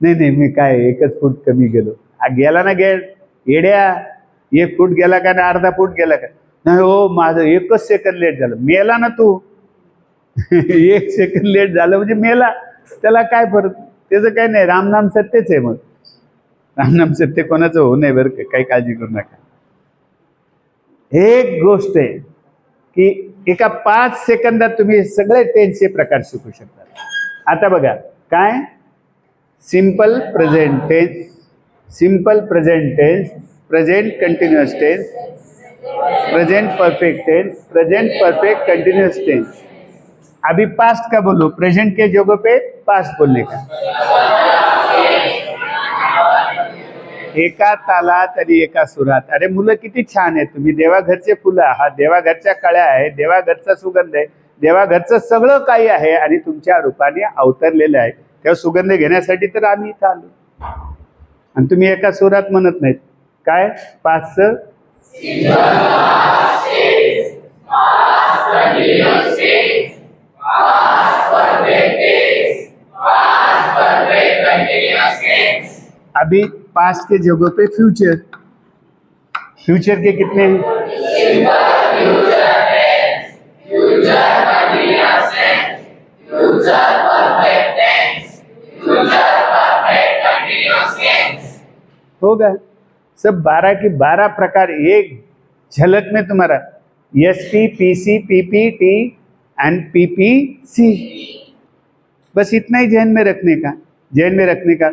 नाही नाही, मी काय 1 फूट कमी गेलो. गेला ना येड्या, 1 फूट गेला का ना अर्धा फूट गेला का? नाही हो, माझं 1च सेकंड लेट झालं. मेला ना तू. 1 सेकंड लेट झालं म्हणजे मेला, त्याला काय फरक? त्याचं काय नाही, रामनाम सत्यच आहे. मग रामनाम सत्य कोणाचं होऊ नये बरं का, काही काळजी करू नका. एक गोष्ट आहे की एका 5 सेकंदात तुम्ही सगळे टेन्सचे प्रकार शिकू शकता. आता बघा काय, simple present tense, simple present tense, present continuous tense, present perfect tense, present perfect continuous tense. अभी पास्ट का बोलो, प्रेजेंट के जगह पे पास्ट बोलने का. एका तालात आणि एका सुरात. अरे मुलं किती छान आहे तुम्ही, देवाघरचे फुलं आहात, देवाघरच्या कळ्या आहे, देवाघरचा सुगंध आहे, देवाघरचं सगळं काही आहे आणि तुमच्या रूपाने अवतरलेलं आहे. तेव्हा सुगंध घेण्यासाठी तर आम्ही इथं आलो. आणि तुम्ही एका सुरात म्हणत नाहीत काय, पाच अभी पास्ट के जगह पे फ्यूचर. फ्यूचर के कितने हैं? होगा सब 12 के 12 प्रकार एक झलक में तुम्हारा. SP, PC, PPT and PPC. बस इतना ही जहन में रखने का, जहन में रखने का.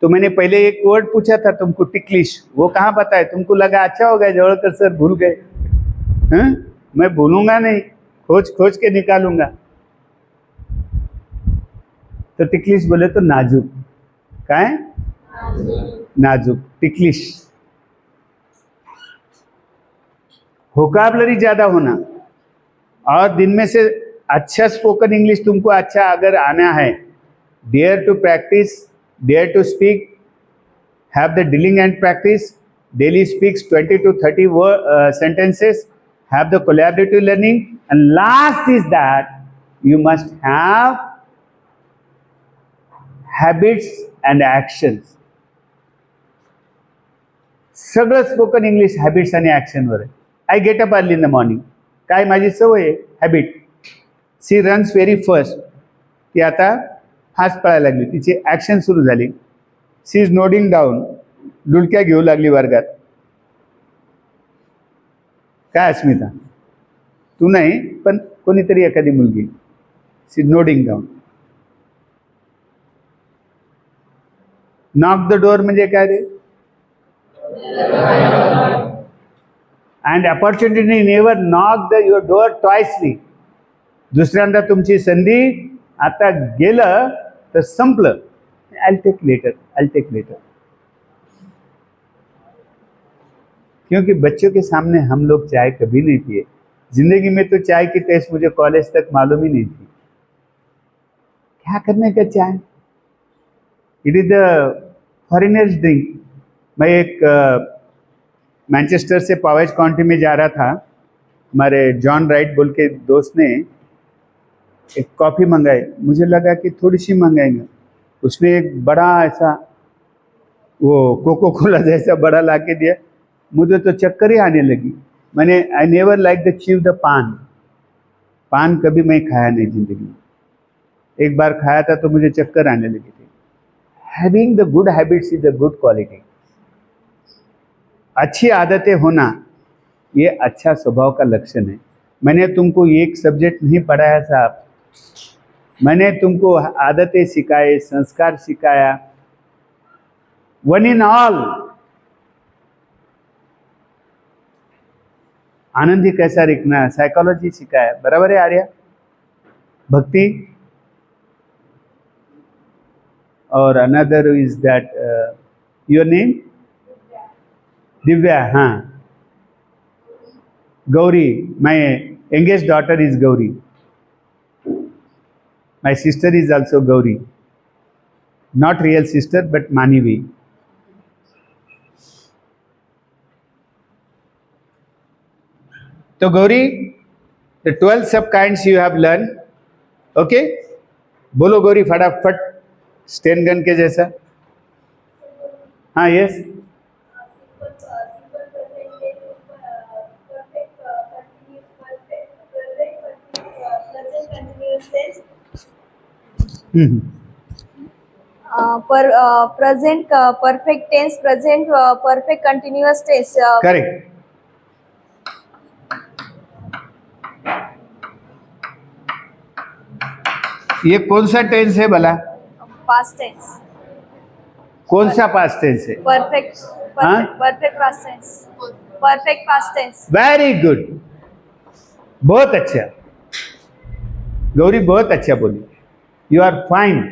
तो मैंने पहले एक वर्ड पूछा था तुमको, टिक्लिश, वो कहाँ बताए? तुमको लगा अच्छा हो गया जवळकर सर भूल गए. मैं भूलूंगा नहीं, खोज खोज के निकालूंगा. तो टिक्लिश बोले तो नाजुक. काय? नाजुक, टिक्लिश. वोकैबुलरी ज्यादा होना, और दिन में से अच्छा स्पोकन इंग्लिश तुमको अच्छा अगर आना है, dare to practise, dare to speak, have the dealing and practice, daily speaks 20 to 30 sentences, have the collaborative learning, and last is that you must have habits and actions. सगळं spoken English habits आणि ॲक्शनवर आहे. I get up early in the morning. काय माझी सवय आहे, habit. सी runs very first. ती आता fast पळायला लागली, तिची ॲक्शन सुरू झाली. सी इज नोडिंग डाऊन, डुलक्या घेऊ लागली वर्गात. काय अस्मिता, तू नाही पण कोणीतरी एखादी मुलगी. She is nodding down. Knock the door म्हणजे काय रे? And opportunity never knock the your door twicely. दुसऱ्यांदा तुमची संधी, आता गेलं तर संपलं. I take letter, I take letter. क्योंकि बच्चों के सामने हम लोग चाय कभी नहीं पिए. जिंदगी में तो चाय की टेस्ट मुझे कॉलेज तक मालूम ही नहीं थी. क्या करने का चाय? It is the foreigners drink. मैं एक मैनचेस्टर से पावेज काउंटी में जा रहा था. हमारे जॉन राइट बोल के दोस्त ने एक कॉफ़ी मंगाई. मुझे लगा कि थोड़ी सी मंगाएंगे. उसने एक बड़ा ऐसा वो कोको कोला जैसा बड़ा ला के दिया. मुझे तो चक्कर ही आने लगी. मैंने I never like the chew the पान. पान कभी मैं खाया नहीं जिंदगी में. एक बार खाया था तो मुझे चक्कर आने लगी थी. Having the good habits is a good quality. अच्छी आदतें होना ये अच्छा स्वभाव का लक्षण है. मैंने तुमको एक सब्जेक्ट नहीं पढ़ाया साहब, मैंने तुमको आदतें सिखाए, संस्कार सिखाया. One in all. आनंदी कैसा दिखना, साइकोलॉजी सिखाया. बराबर है आर्या? भक्ति. और another is that your name Divya. हाँ, Gauri. My youngest daughter is Gauri. My sister is also Gauri. Not real sister, but Manivi. So Gauri, the 12 sub kinds you have learned. Okay? बोलो गौरी फटाफट Sten gun के जैसा. हाँ, yes. Present perfect tense, present perfect continuous tense. Correct. ये कौन सा tense है भला? Past tense. कौन सा पास्ट टेंस है? Perfect. हाँ? Perfect past tense. Perfect past tense. Very good. बहुत अच्छा गौरी, बहुत अच्छा बोली. यू आर फाइन,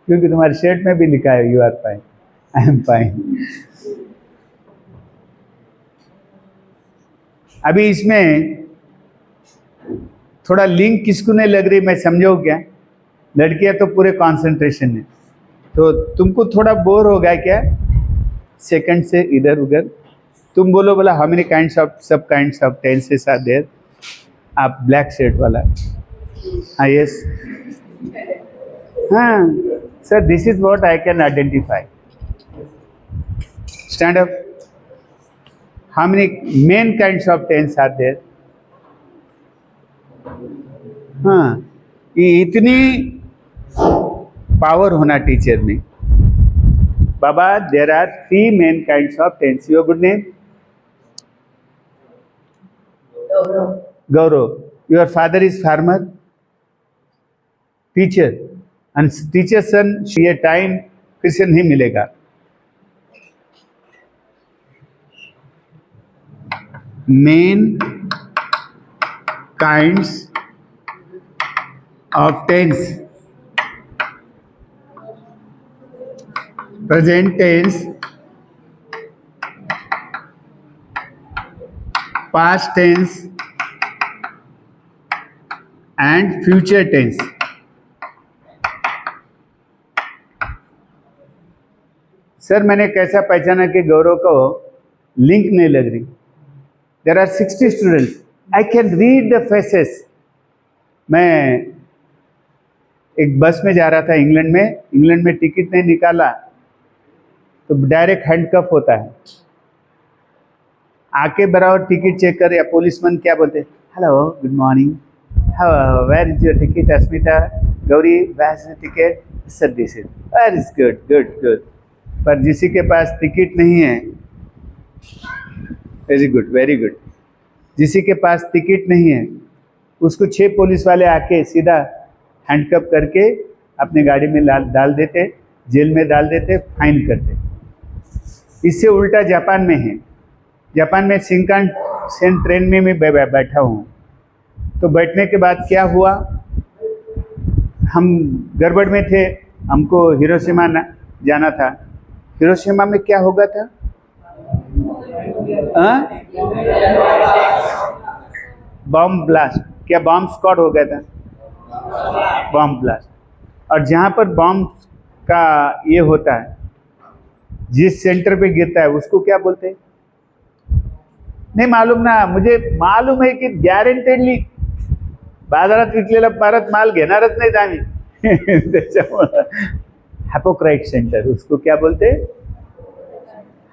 क्योंकि तुम्हारे शर्ट में भी लिखा है you are fine. I am fine. अभी इसमें थोड़ा लिंक किसको नहीं लग रही, मैं समझाऊँ क्या? लड़कियां तो पूरे कंसंट्रेशन है, तो तुमको थोड़ा बोर हो गया क्या सेकंड से इधर उधर? तुम बोलो बोला हाउ मेनी काइंड्स ऑफ सब kinds of tenses are there. आप ब्लैक शर्ट वाला. हाँ, यस. हाँ sir, this is what I can identify. Stand up. How many main kinds of tense are there? हाँ, ये इतनी पावर होना टीचर में. बाबा, there are 3 main kinds of tense. Your good name? Gaurav. Your father is farmer, teacher, and teacher son. ये time फिर से नहीं मिलेगा. Main kinds of tense. Present tense, past tense and future tense. Sir, मैंने कैसा पहचाना कि गौरव को लिंक नहीं लग रही? There are 60 students. I can read the faces. मैं एक बस में जा रहा था इंग्लैंड में टिकट नहीं निकाला तो डायरेक्ट हैंडकफ होता है. आके बराबर टिकट चेक कर, या पुलिसमैन क्या बोलते, hello good morning, where is your ticket? Asmita, Gauri, where is the ticket? Sir this is. Very is good good good. पर जिसी के पास टिकट नहीं है, वेरी गुड वेरी गुड, जिसी के पास टिकट नहीं है उसको 6 पुलिस वाले आके सीधा हैंडकप करके अपने गाड़ी में डाल देते, जेल में डाल देते, फाइन करते. इससे उल्टा जापान में है. जापान में शिंकानसेन ट्रेन में मैं बैठा हूँ, तो बैठने के बाद क्या हुआ, हम गड़बड़ में थे, हमको हिरोशिमा जाना था. हिरोशिमा में क्या होगा था? Bomb blast. क्या बॉम्ब स्क्वाड हो गया था? Bomb blast. और जहाँ पर बॉम्ब का ये होता है, जिस सेंटर पे गिरता है उसको क्या बोलते हैं? नाही मालूम ना. मुझे मालूम आहे की गॅरंटेडली बाजारात विकलेला परत माल घेणारच नाहीत आम्ही. त्याच्यामुळे हायपोक्राइट सेंटर, उसको क्या बोलते हैं?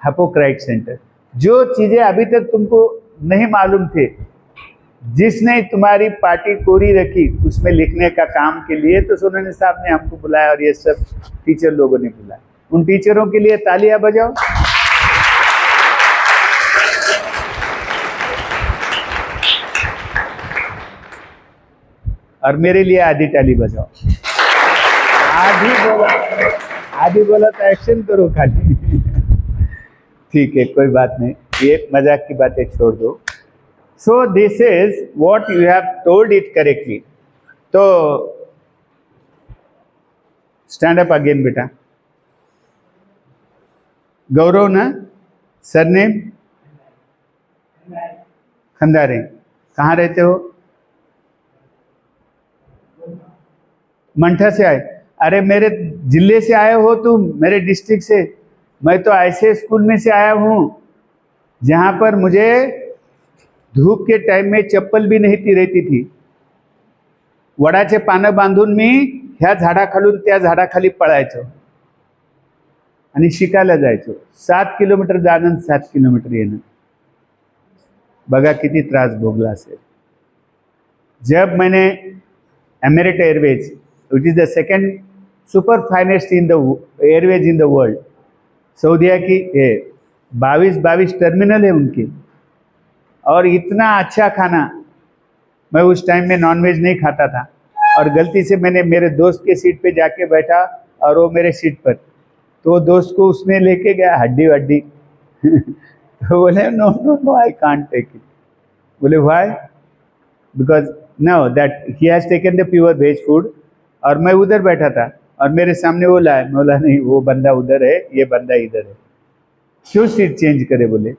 हायपोक्राइट सेंटर. जो चीजें अभी तक तुमको नहीं मालूम थे, जिसने तुम्हारी पार्टी कोरी रखी उसमें लिखने का काम के लिए, तो सोनोनी साहब ने हमको बुलाया और ये सब टीचर लोगों ने बुलाया. उन टीचरों के लिए तालियां बजाओ. और मेरे लिए आधी ताली बजाओ. आधी बोला तो एक्शन करो खाली. ठीक है, कोई बात नहीं, ये मजाक की बातें छोड़ दो. So this is what you have told it correctly. तो stand up again बेटा. गौरव ना, सरनेम? खंदारे. कहाँ रहते हो? मंठा से आए, अरे मेरे जिले से आए हो तुम, मेरे डिस्ट्रिक्ट से? मैं तो ऐसे स्कूल में से आया हूँ जहाँ पर मुझे धूप के टाइम में चप्पल भी नहीं रहती थी. वडाचे पानं बांधून मी ह्या झाडाखालून त्या झाडाखाली पळायचो आणि शिकायला जायचो. 7 किलोमीटर जाणं, 7 किलोमीटर येणं. बघा किती त्रास भोगला असेल. जब मैंने Emirate airways, which is the second super finest in the airways in the world, Saudia की 22 टर्मिनल है उनके, और इतना अच्छा खाना. मैं उस टाइम में नॉनवेज नहीं खाता था और गलती से मैंने मेरे दोस्त के सीट पे जाके बैठा और वो मेरे सीट पर, तो दोस्त को उसने लेके गया हड्डी वड्डी. तो बोले no no no I can't take it. बोले why? Because no that he has taken the pure veg food. और मैं उधर बैठा था और मेरे सामने वो लाया. मैं बोला नहीं, वो बंदा उधर है, ये बंदा इधर है, क्यों सीट चेंज करे? बोले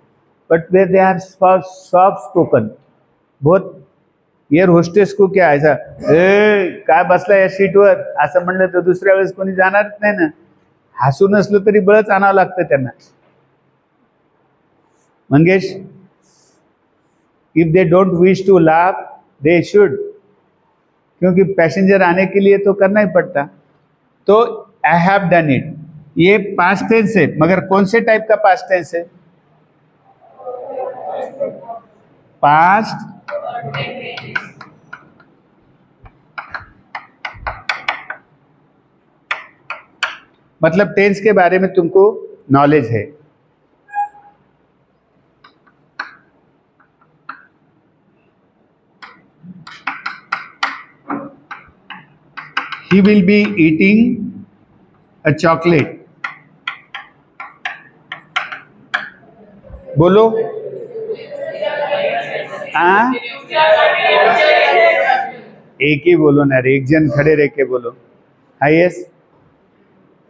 but they are soft spoken. बहुत. एअर होस्टेस को क्या ऐसा काय बसला या सीटवर असं म्हणलं तर दुसऱ्या वेळेस कोणी जाणारच नाही ना. हसू नसलं तरी बळच आणावं लागतं त्यांना. Mangesh, if they don't wish to laugh they should, क्योंकि पैसेंजर आने के लिए तो करना ही पड़ता. तो आई हैव डन इट. ये पास्ट टेंस है, मगर कौन से टाइप का पास्ट टेंस है? पास्ट मतलब टेंस के बारे में तुमको नॉलेज है. He will be eating a chocolate. बोलो. हाँ, एक ही बोलो ना, एक जन खड़े रह के बोलो. हाँ, yes,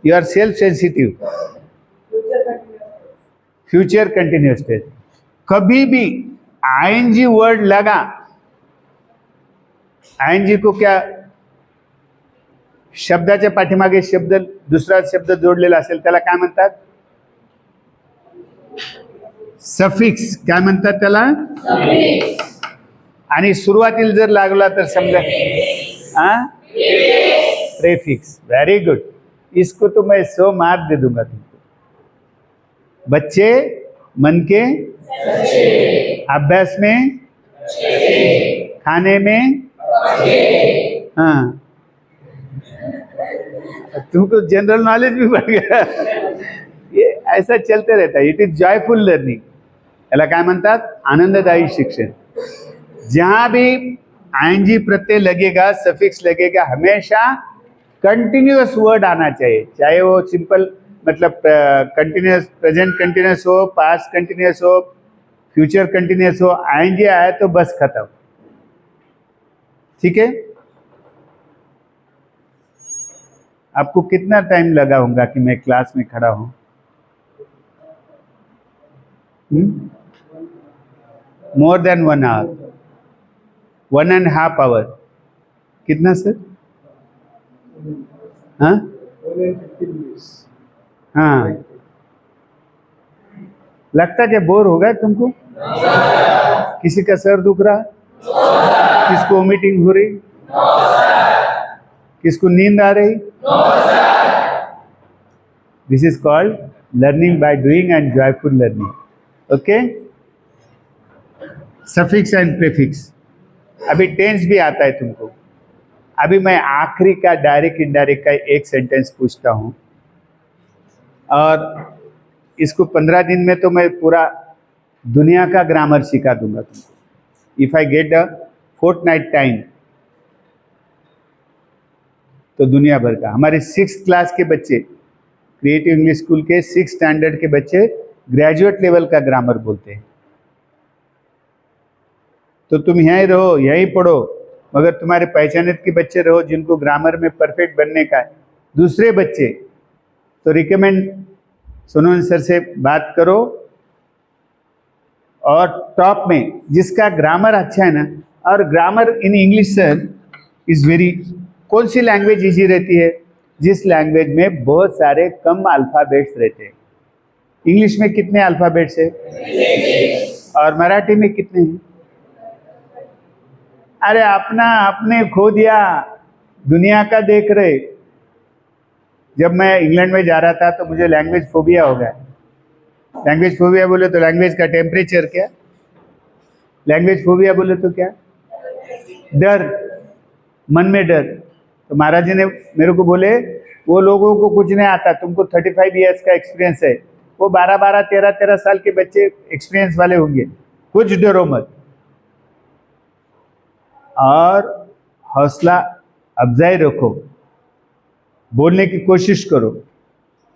you are self sensitive. Future continuous tense. कभी भी आईएनजी वर्ड लगा, आईएनजी को क्या, शब्दाच्या पाठीमागे शब्द दुसरा शब्द जोडलेला असेल त्याला काय म्हणतात? सफिक्स. काय म्हणतात त्याला? आणि सुरुवातीला जर लागला तर समजा प्रेफिक्स. Very good. इसको तो मैं 100 मार्क दे दूंगा तुमको. बच्चे मन के, अभ्यास में, खाने में, हाँ, तुमको जनरल नॉलेज भी बढ़ गया. ये ऐसा चलते रहता है. It is joyful learning. याला काय म्हणतात? आनंददायी शिक्षण. जहां भी आईएनजी प्रत्यय लगेगा, सफिक्स लगेगा, हमेशा कंटिन्यूअस वर्ड आना चाहिए. चाहे वो सिंपल मतलब कंटिन्यूअस, प्रेजेंट कंटिन्यूअस हो, पास्ट कंटिन्यूअस हो, फ्यूचर कंटिन्यूअस हो. आईएनजी आया तो बस खत्म. ठीक है. आपको कितना टाइम लगा होगा कि मैं क्लास में खड़ा हूं? More than 1 hour, 1.5 hour. कितना सर? हाँ हाँ. लगता क्या बोर हो गया तुमको? किसी का सर दुख रहा? किसको वोमिटिंग हो रही? किसको नींद आ रही? This is called learning by doing and joyful learning. Okay. Suffix and prefix. अभी टेंस भी आता है तुमको. अभी मैं आखिरी का डायरेक्ट इनडायरेक्ट का एक सेंटेंस पूछता हूँ और इसको 15 दिन में तो मैं पूरा दुनिया का ग्रामर सिखा दूंगा तुमको. If I get a fortnight time तो दुनिया भर का. हमारे 6th क्लास के बच्चे, क्रिएटिव इंग्लिश स्कूल के 6th स्टैंडर्ड के बच्चे ग्रेजुएट लेवल का ग्रामर बोलते हैं. तो तुम यहीं रहो, यहीं पढ़ो, मगर तुम्हारे पहचानित के बच्चे रहो जिनको ग्रामर में परफेक्ट बनने का है. दूसरे बच्चे तो रिकमेंड सोनोन सर से बात करो. और टॉप में जिसका ग्रामर अच्छा है ना, और grammar in English sir is very कौन सी लैंग्वेज इजी रहती है? जिस लैंग्वेज में बहुत सारे कम अल्फ़ाबेट्स रहते हैं। इंग्लिश में कितने अल्फ़ाबेट्स है? और मराठी में कितने हैं? अरे अपना आपने खो दिया, दुनिया का देख रहे। जब मैं इंग्लैंड में जा रहा था तो मुझे लैंग्वेज फोबिया हो गया। लैंग्वेज फोबिया बोले तो लैंग्वेज का टेम्परेचर क्या? लैंग्वेज फोबिया बोले तो क्या? डर, मन में डर। तो महाराज जी ने मेरे को बोले वो लोगों को कुछ नहीं आता, तुमको 35 इयर्स का एक्सपीरियंस है, वो 12-12, 13-13 साल के बच्चे एक्सपीरियंस वाले होंगे, कुछ डरो मत और हौसला अफजाई रखो, बोलने की कोशिश करो।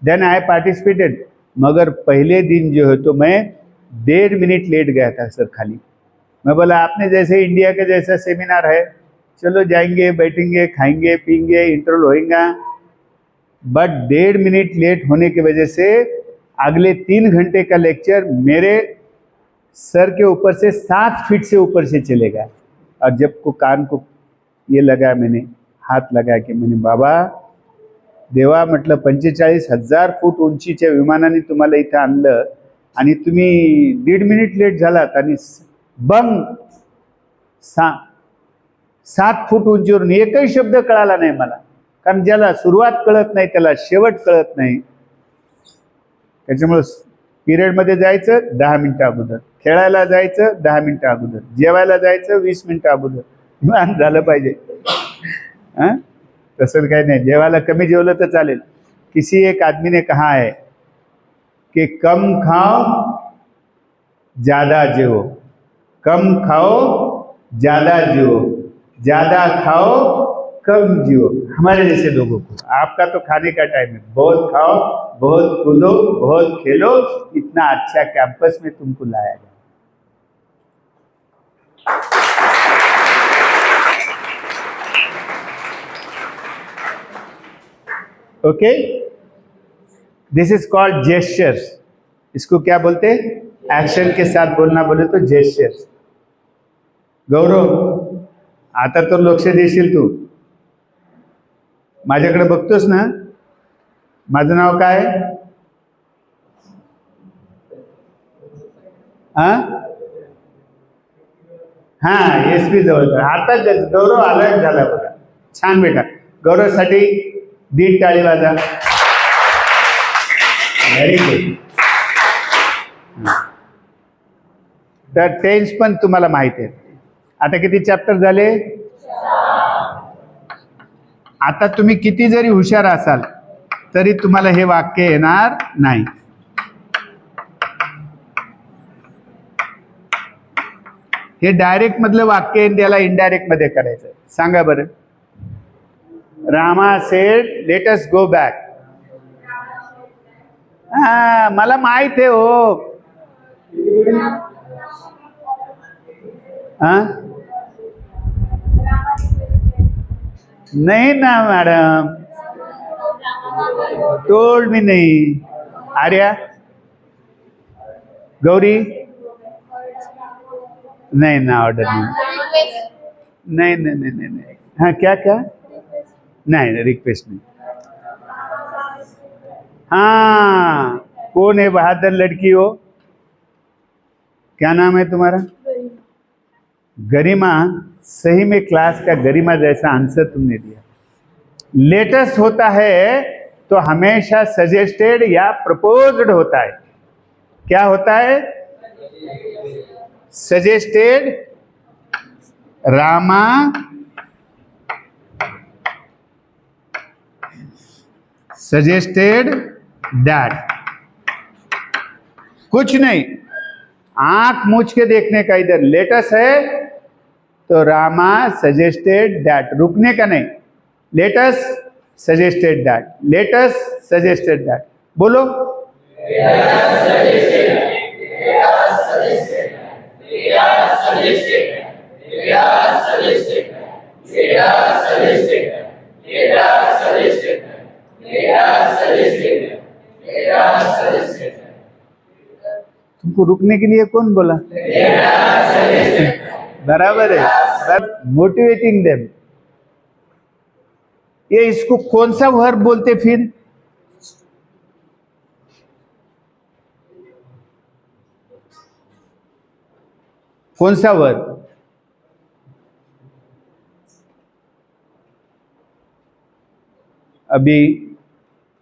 Then I participated. मगर पहले दिन जो है तो मैं 1.5 मिनट लेट गया था सर खाली। मैं बोला आपने जैसे इंडिया के जैसा सेमिनार है, चलो जाएंगे, बैठेंगे, खाएंगे, पीएंगे, इंटरव्यू होएगा, बट 1.5 मिनट लेट होने की वजह से अगले 3 घंटे का लेक्चर मेरे सर के ऊपर से 7 फीट से ऊपर से चलेगा। और जब को कान को ये लगा, मैंने हात लगा की मैंने बाबा देवा म्हटलं 45,000 फूट उंचीच्या विमानाने तुम्हाला इथं आणलं आणि तुम्ही 1.5 मिनिट लेट झालात आणि बंग 7 फूट उंचीवरून एकही शब्द कळाला नाही मला. कारण ज्याला सुरुवात कळत नाही त्याला शेवट कळत नाही. त्याच्यामुळे पिरियडमध्ये जायचं 10 मिनिटं अगोदर, खेळायला जायचं 10 मिनिटं अगोदर, जेवायला जायचं 20 मिनिटं अगोदर. निवांत झालं पाहिजे. हां, तसं काही नाही, जेवायला कमी जेवलं तर चालेल. किसी एक आदमी ने कहा है कि कम खाओ ज्यादा जियो, कम खाओ ज्यादा जियो, ज्यादा खाओ कम जियो. हमारे जैसे लोगों को आपका तो खाने का टाइम है, बहुत खाओ, बहुत कूदो, बहुत खेलो, इतना अच्छा कैंपस में तुमको लाया गया. Okay, this is called gestures. इसको क्या बोलते हैं? एक्शन के साथ बोलना बोले तो जेस्चर्स. गौरव, आता तर लक्ष देशील तू. माझ्याकडे बघतोस ना? माझं नाव काय? हां, एसपी जवळ. आता गौरव अलर्ट झाला बघा. छान बेटा. गौरवसाठी 1.5 टाळी वाजा. Very good. तर टेन्स पण तुम्हाला माहिती आहे. आता किती चॅप्टर झाले? आता तुम्ही किती जरी हुशार असाल तरी तुम्हाला हे वाक्य येणार नाही. हे डायरेक्ट मधलं वाक्य आहे, त्याला इनडायरेक्ट मध्ये करायचं. सांगा बरं. Rama said let us go back. हा, मला माहित आहे हो. हा, नहीं ना मैडम, टोल्ड मी नहीं. आर्या, गौरी, नहीं ना, ऑर्डर नहीं. नहीं. हाँ, क्या क्या? नहीं, रिक्वेस्ट नहीं. हाँ, कौन है बहादुर लड़की हो? क्या नाम है तुम्हारा? गरिमा. सही में क्लास का गरिमा जैसा आंसर तुमने दिया. लेटेस्ट होता है तो हमेशा सजेस्टेड या प्रपोज्ड होता है. क्या होता है? सजेस्टेड. Rama suggested that. कुछ नहीं, आंख मूछ के देखने का. इधर लेटेस्ट है तो रामा सजेस्टेड दैट, रुकने का नहीं. Latest suggested that, latest suggested that. बोलो. तुमको रुकने के लिए कौन बोला? बराबर है. Motivating them. ये इसको कौन सा वर्ब बोलते फिर? कौन सा वर्ब? अभी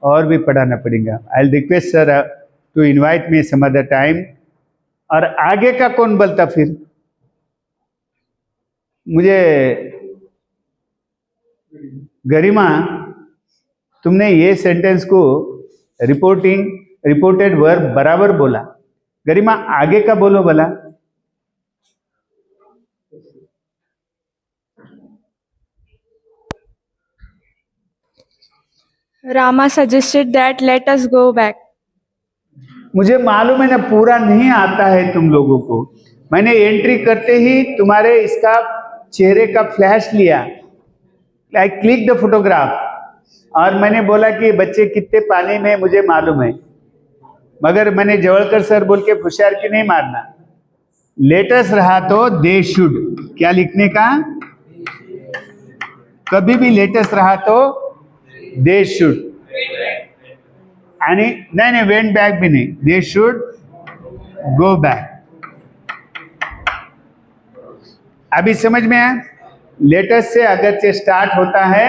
और भी पढ़ाना पड़ेगा. I will request sir to invite me some other time. और आगे का कौन बोलता फिर? मुझे गरिमा, तुमने ये सेंटेंस को रिपोर्टेड वर्ब बराबर बोला. गरिमा आगे का बोलो भला. Rama suggested that let us go back. मुझे मालूम है ना, पूरा नहीं आता है तुम लोगों को. मैंने एंट्री करते ही तुम्हारे इसका चेहरे का फ्लैश लिया. आई क्लिक द फोटोग्राफ और मैंने बोला कि बच्चे कितने पानी में मुझे मालूम है, मगर मैंने जवलकर सर बोल के होशियार की नहीं मारना. लेटेस्ट रहा तो दे शुड, क्या लिखने का? कभी भी लेटेस्ट रहा तो दे शुड. आणि नहीं वेंट बैक भी नहीं, दे शुड गो बैक. अभी समझ में आया? लेटेस्ट से अगर से स्टार्ट होता है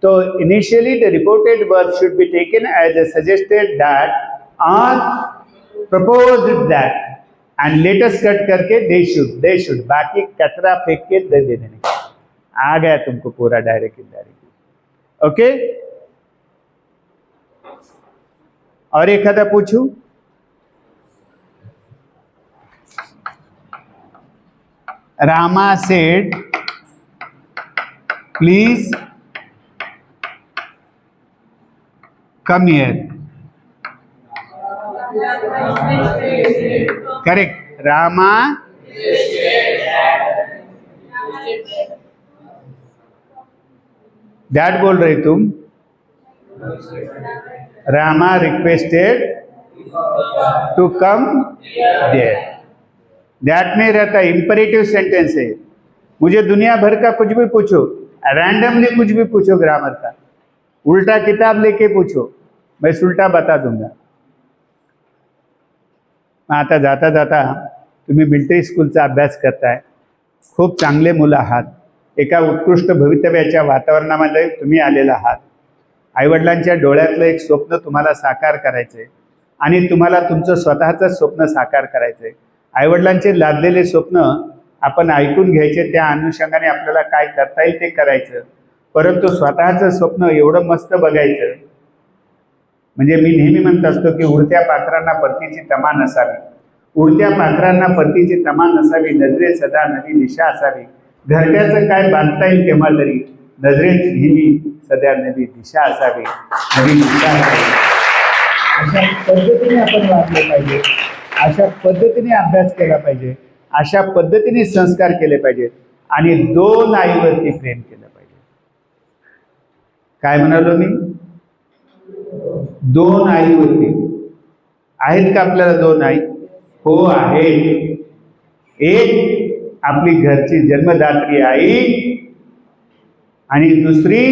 तो initially the reported verb should be taken as a suggested that और proposed that and latest cut करके दे शुड, बाकी कचरा फेंक के दे देने का. आ गया तुमको पूरा डायरेक्ट इनडायरेक्ट. ओके. और एखादा पूछू? Rama said please come here. Correct. Rama that बोल रहे तुम. Rama requested to come there. That में रहता है इंपरेटिव सेंटेंस है. मुझे दुनिया भर का कुछ भी पूछो, रैंडमली कुछ भी पूछो ग्रामर का, उल्टा किताब लेके पूछो, मैं उल्टा बता दूंगा. आता जाता जाता तुम्ही मिलिटरी स्कूलचा अभ्यास करताय, खूप चांगले मुलं आहात, एका उत्कृष्ट भवितव्याच्या वातावरणामध्ये तुम्ही आलेला आहात. आईवडिलांच्या डोळ्यातलं एक स्वप्न तुम्हाला साकार करायचंय आणि तुम्हाला तुमचं स्वतःचं स्वप्न साकार करायचंय. आईवडिलांचे लादलेले स्वप्न आपण ऐकून घ्यायचे, त्या अनुषंगाने आपल्याला काय करता येईल ते करायचं. परंतु स्वतःचं स्वप्न एवढं मस्त बघायचं. म्हणजे मी नेहमी म्हणत असतो की उडत्या पाखरांना परतीची तमा नसावी, उडत्या पाखरांना परतीची तमा नसावी, नजरेत सदा नवी दिशा असावी. घरट्याचं काय बांधता येईल तेव्हा तरी नजरेत नेहमी सध्या नवी दिशा असावी, नवी दिशा असावी. अशा पद्धतीने आपण वागले पाहिजे, अशा पद्धतीने अभ्यास केला पाहिजे, अशा पद्धतीने संस्कार केले पाहिजेत आणि दोन आईवरती प्रेम केलं पाहिजे. काय म्हणालो मी? दोन आईवरती. आहेत का आपल्याला दोन आई? हो आहेत. एक आपली घरची जन्मदात्री आई आणि दुसरी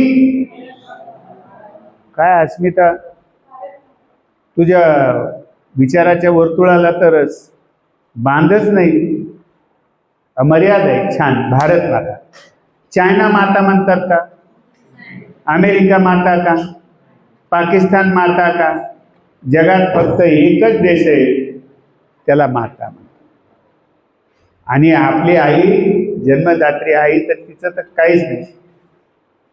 काय अस्मिता, तुझ्या विचाराच्या वर्तुळाला तर बांधच नाही, अमर्याद आहे. छान. भारत माता. चायना माता म्हणतात का? अमेरिका माता का? पाकिस्तान माता का? जगात फक्त एकच देश आहे त्याला माता म्हणतात. आणि आपली आई जन्मदात्री आई तर तिचं तर काहीच नाही.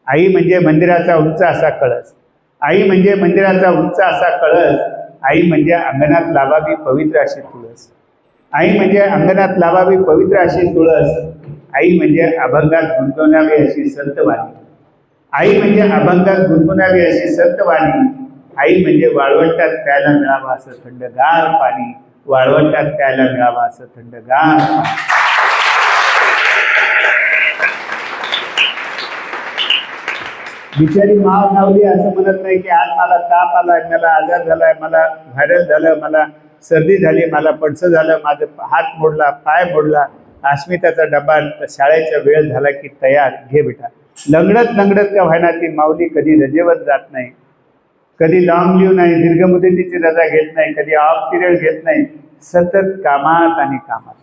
आई म्हणजे मंदिराचा उंच असा कळस, आई म्हणजे मंदिराचा उंच असा कळस, आई म्हणजे अंगणात लावावी पवित्र अशी तुळस, आई म्हणजे अंगणात लावावी पवित्र अशी तुळस, आई म्हणजे अभंगात गुंतवणावी अशी संतवाणी, आई म्हणजे अभंगात गुंतवणावी अशी संतवाणी, आई म्हणजे वाळवंटात प्यायला मिळावं असं थंडगार पाणी, वाळवंटात प्यायला मिळावं असं थंडगार पाणी. बिचारी माव नावली असं म्हणत नाही की आज मला ताप आलाय, मला आजार झालाय, मला व्हायरल झालं, मला सर्दी झाली, मला पडसं झालं, माझं हात मोडला, पाय मोडला, अस्मिताचा डबा शाळेचा वेळ झाला की तयार, घे बेटा लंगडत लंगडत का व्हायना ती माऊली कधी रजेवर जात नाही, कधी लॉंग लिव्ह नाही, दीर्घ मुदतीची रजा घेत नाही, कधी ऑफ पिरियड घेत नाही, सतत कामात आणि कामात.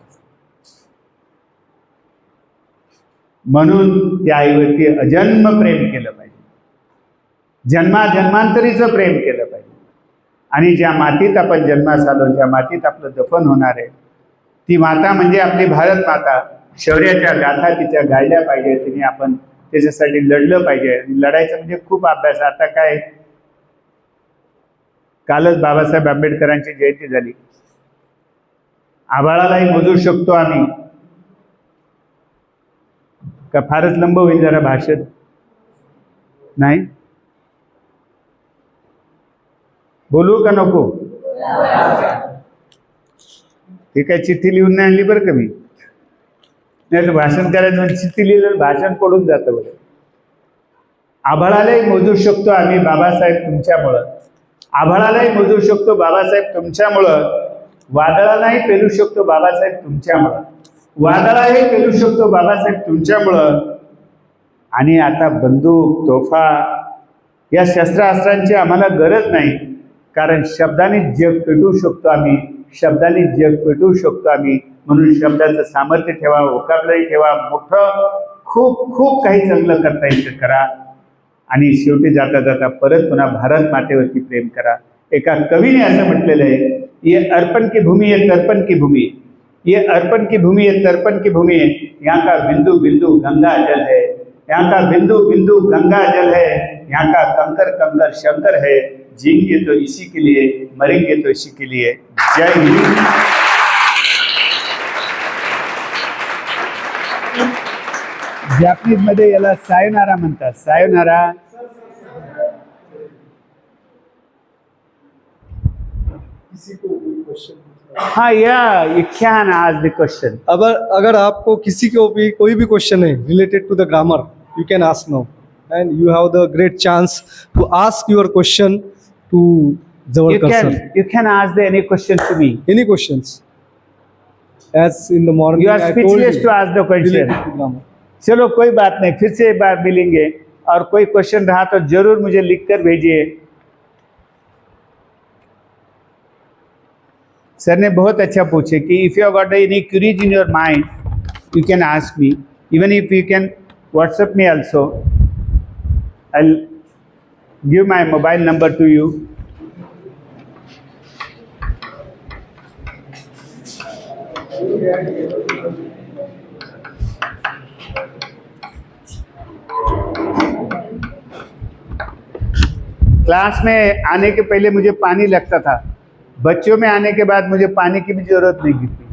म्हणून त्या आईवरती अजन्म प्रेम केलं पाहिजे, जन्माजन्मांतरीचं प्रेम केलं पाहिजे. आणि ज्या मातीत आपण जन्मास आलो, ज्या मातीत आपलं दफन होणार आहे, ती माता म्हणजे आपली भारत माता. शौर्याच्या गाथा तिच्या गायल्या पाहिजे, तिने आपण त्याच्यासाठी लढलं पाहिजे. लढायचं म्हणजे खूप अभ्यास. आता काय, कालच बाबासाहेब आंबेडकरांची जयंती झाली. आभाळालाही मोजू शकतो आम्ही का? फारच लंब होईल जरा भाषण, नाही बोलू का नको? ते काय चिठ्ठी लिहून नाही आणली बरं का मी, नाही तर भाषण करायचं म्हणजे चिठ्ठी लिहिलं भाषण पडून जातं बरं. आभाळालाही मोजू शकतो आम्ही बाबासाहेब तुमच्यामुळं, आभाळालाही मोजू शकतो बाबासाहेब तुमच्यामुळं, वादळालाही पेलू शकतो बाबासाहेब तुमच्यामुळं, वादळाही पेलू शकतो बाबासाहेब तुमच्यामुळं. आणि आता बंदूक, तोफा या शस्त्रास्त्रांची आम्हाला गरज नाही, कारण शब्दाने जग पेटवू शकतो आम्ही, शब्दाने जग पेटवू शकतो आम्ही. म्हणून शब्दाचं सामर्थ्य ठेवा, वोकॅब्युलरी ठेवा, मोठं खूप खूप काही चांगलं करता येतं करा. आणि शेवटी जाता जाता परत पुन्हा भारत मातेवरती प्रेम करा. एका कवीने असं म्हटलेलं आहे, ये अर्पण की भूमी है, तर्पण की भूमी, ये अर्पण की भूमी है, तर्पण की भूमी है, यहाँ का बिंदु बिंदु गंगा जल है, यहाँ का बिंदु बिंदु गंगा जल है, यहाँ का कंकर कंकर शंकर है, जिएंगे तो इसी के लिए, मरेंगे तो इसी के लिए. जय हिंद. जॅपनीज मध्ये याला सायोनारा म्हणतात, सायोनारा. हाँ, या you can ask the question. अगर आपको किसी को भी कोई भी क्वेश्चन है related to the grammar, you can ask now and you have the great chance to ask your question to Zawalkar sir. You can ask any question to me. Any questions? As in the morning You are I told speechless you, to ask the question. related to grammar. चलो कोई बात नहीं, फिर से एक बार मिलेंगे. और कोई क्वेश्चन रहा तो जरूर मुझे लिखकर भेजिए. सर ने बहुत अच्छा पूछे कि if you got any curies in your mind you can ask me, even if you can WhatsApp me also. I'll give my mobile number to you. Class में आने के पहले मुझे पानी लगता था, बच्चों में आने के बाद मुझे पानी की भी जरूरत नहीं गिरती.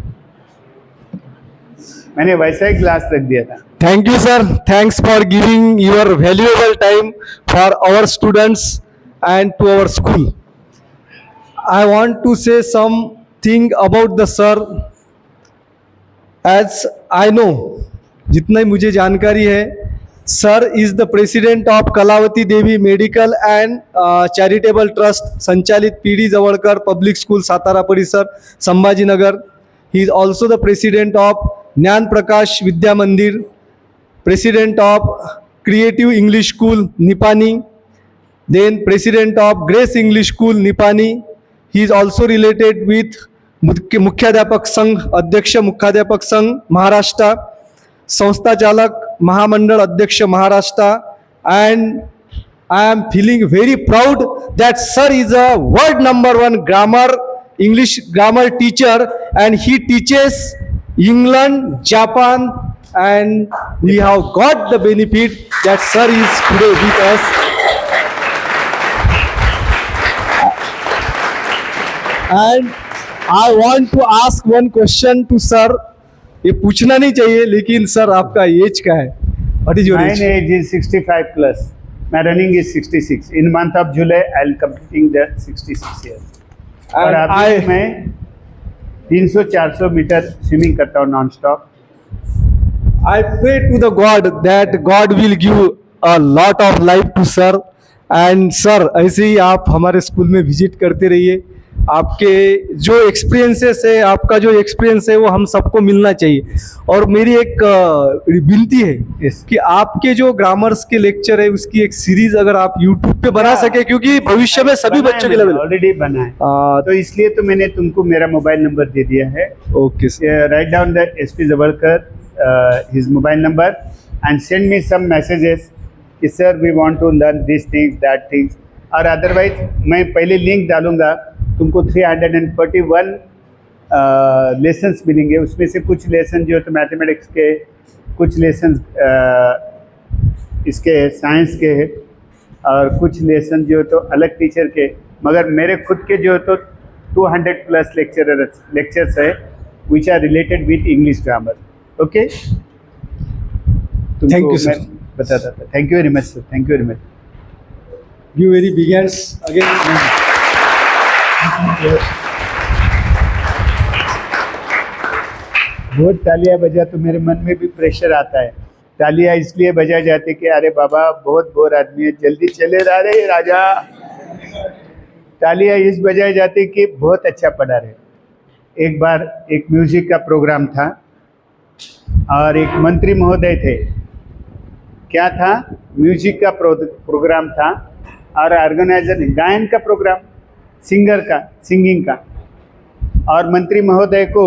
मैंने वैसा ही ग्लास रख दिया था. Thank you sir, thanks for giving your valuable time for our students and to our school. I want to say something about the sir. As I know, जितना ही मुझे जानकारी है, sir is the president of Kalavati Devi medical and charitable trust संचालित PD Jawalkar public school Satara परिसर Sambhajinagar. He is also the president of Gyan Prakash विद्या मंदिर, President of Creative English School Nipani, then President of Grace English School Nipani. He is also related with मुख्याध्यापक संघ, अध्यक्ष मुख्याध्यापक संघ महाराष्ट्र, संस्था चालक महामंडळ अध्यक्ष Maharashtra. And I am feeling very proud that sir is a world #1 grammar English grammar teacher and he teaches England, Japan, and we have got the benefit that sir is today with us. And I want to ask one question to sir. ये पूछना नहीं चाहिए, लेकिन sir आपका as क्या है? What is your My age? age is 65 plus. My running is 66. In month of July, I'll completing the 66 years. और And अभी मैं 300-400 मीटर स्विमिंग करता हूँ non stop. I pray to the God that God will give a lot of life to sir. And sir, ऐसे ही आप हमारे school में visit करते रहिए आपके जो एक्सपीरियंसेस है, आपका जो एक्सपीरियंस है वो हम सबको मिलना चाहिए। और मेरी एक विनती है Yes. कि आपके जो ग्रामर्स के लेक्चर है उसकी एक सीरीज अगर आप यूट्यूब पे बना सके, क्योंकि भविष्य में सभी बच्चों के लिए ऑलरेडी बना है, तो इसलिए तो मैंने तुमको मेरा मोबाइल नंबर दे दिया है। Okay sir, write down the SP Zawalkar his mobile number and send me some messages कि sir we want to learn this things that things, और अदरवाइज मैं पहले लिंक डालूंगा, तुमको 341 लेसन्स मिलेंगे। उसमें से कुछ लेसन जो है तो मैथमेटिक्स के, कुछ लेसन इसके साइंस के है, और कुछ लेसन जो है तो अलग टीचर के, मगर मेरे खुद के जो है तो 200+ लेक्चर्स है which are related with English grammar. Okay, Thank you, sir. बताता था। Thank you very much sir, thank you very much. Give very big hands again. बहुत तालियां बजा तो मेरे मन में भी प्रेशर आता है। तालियां इसलिए बजा जाती कि अरे बाबा बहुत बोर आदमी है, जल्दी चले जा रहे राजा। तालियां इस बजाई जाती कि बहुत अच्छा पढ़ा रहे। एक बार एक म्यूजिक का प्रोग्राम था और एक मंत्री महोदय थे। क्या था? म्यूजिक का प्रोग्राम था और ऑर्गेनाइजर गायन का प्रोग्राम, सिंगर का, सिंगिंग का, और मंत्री महोदय को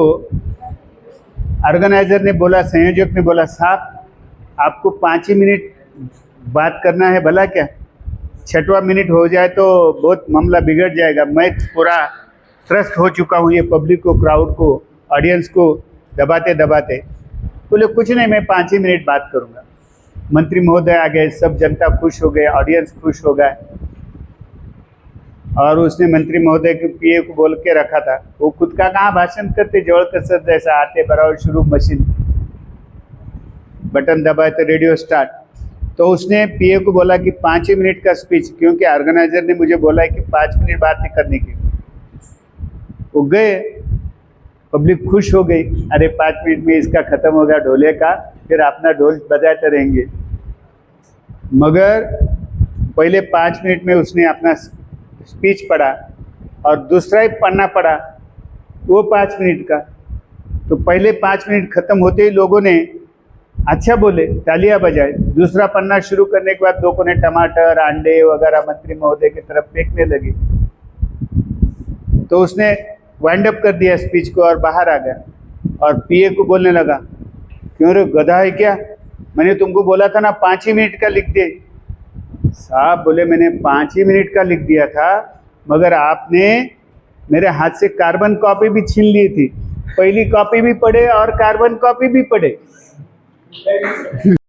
ऑर्गेनाइजर ने बोला, संयोजक ने बोला, साहब आपको 5 ही मिनट बात करना है, भला क्या 6वां मिनट हो जाए तो बहुत मामला बिगड़ जाएगा। मैं पूरा ट्रस्ट हो चुका हूँ ये पब्लिक को, क्राउड को, ऑडियंस को दबाते दबाते। बोले कुछ नहीं, मैं 5 ही मिनट बात करूँगा। मंत्री महोदय आ गए, सब जनता खुश हो गए, ऑडियंस खुश हो गए, और उसने मंत्री महोदय के PA को बोल के रखा था। वो खुद का कहाँ भाषण करते, जवलकर सर जैसा आते बराबर शुरू, मशीन बटन दबाए तो रेडियो स्टार्ट। तो उसने PA को बोला कि 5 ही मिनट का स्पीच, क्योंकि ऑर्गेनाइजर ने मुझे बोला है कि 5 मिनट बात नहीं करने की। वो गए, पब्लिक खुश हो गई, अरे 5 मिनट में इसका खत्म हो गया ढोले का, फिर अपना ढोल बजाते रहेंगे। मगर पहले 5 मिनट में उसने अपना स्पीच पढ़ा और दूसरा ही पन्ना पढ़ा, वो 5 मिनट का। तो पहले 5 मिनट खत्म होते ही लोगों ने अच्छा बोले, तालियां बजाए। दूसरा पन्ना शुरू करने के बाद लोगों ने टमाटर, अंडे वगैरह मंत्री महोदय की तरफ फेंकने लगे। तो उसने वाइंड अप कर दिया स्पीच को और बाहर आ गया, और PA को बोलने लगा, क्यों रे गधा है क्या, मैंने तुमको बोला था ना 5 ही मिनट का लिख दे। साहब बोले मैंने 5 ही मिनट का लिख दिया था, मगर आपने मेरे हाथ से कार्बन कॉपी भी छीन ली थी। पहली कॉपी भी पढ़े और कार्बन कॉपी भी पढ़े।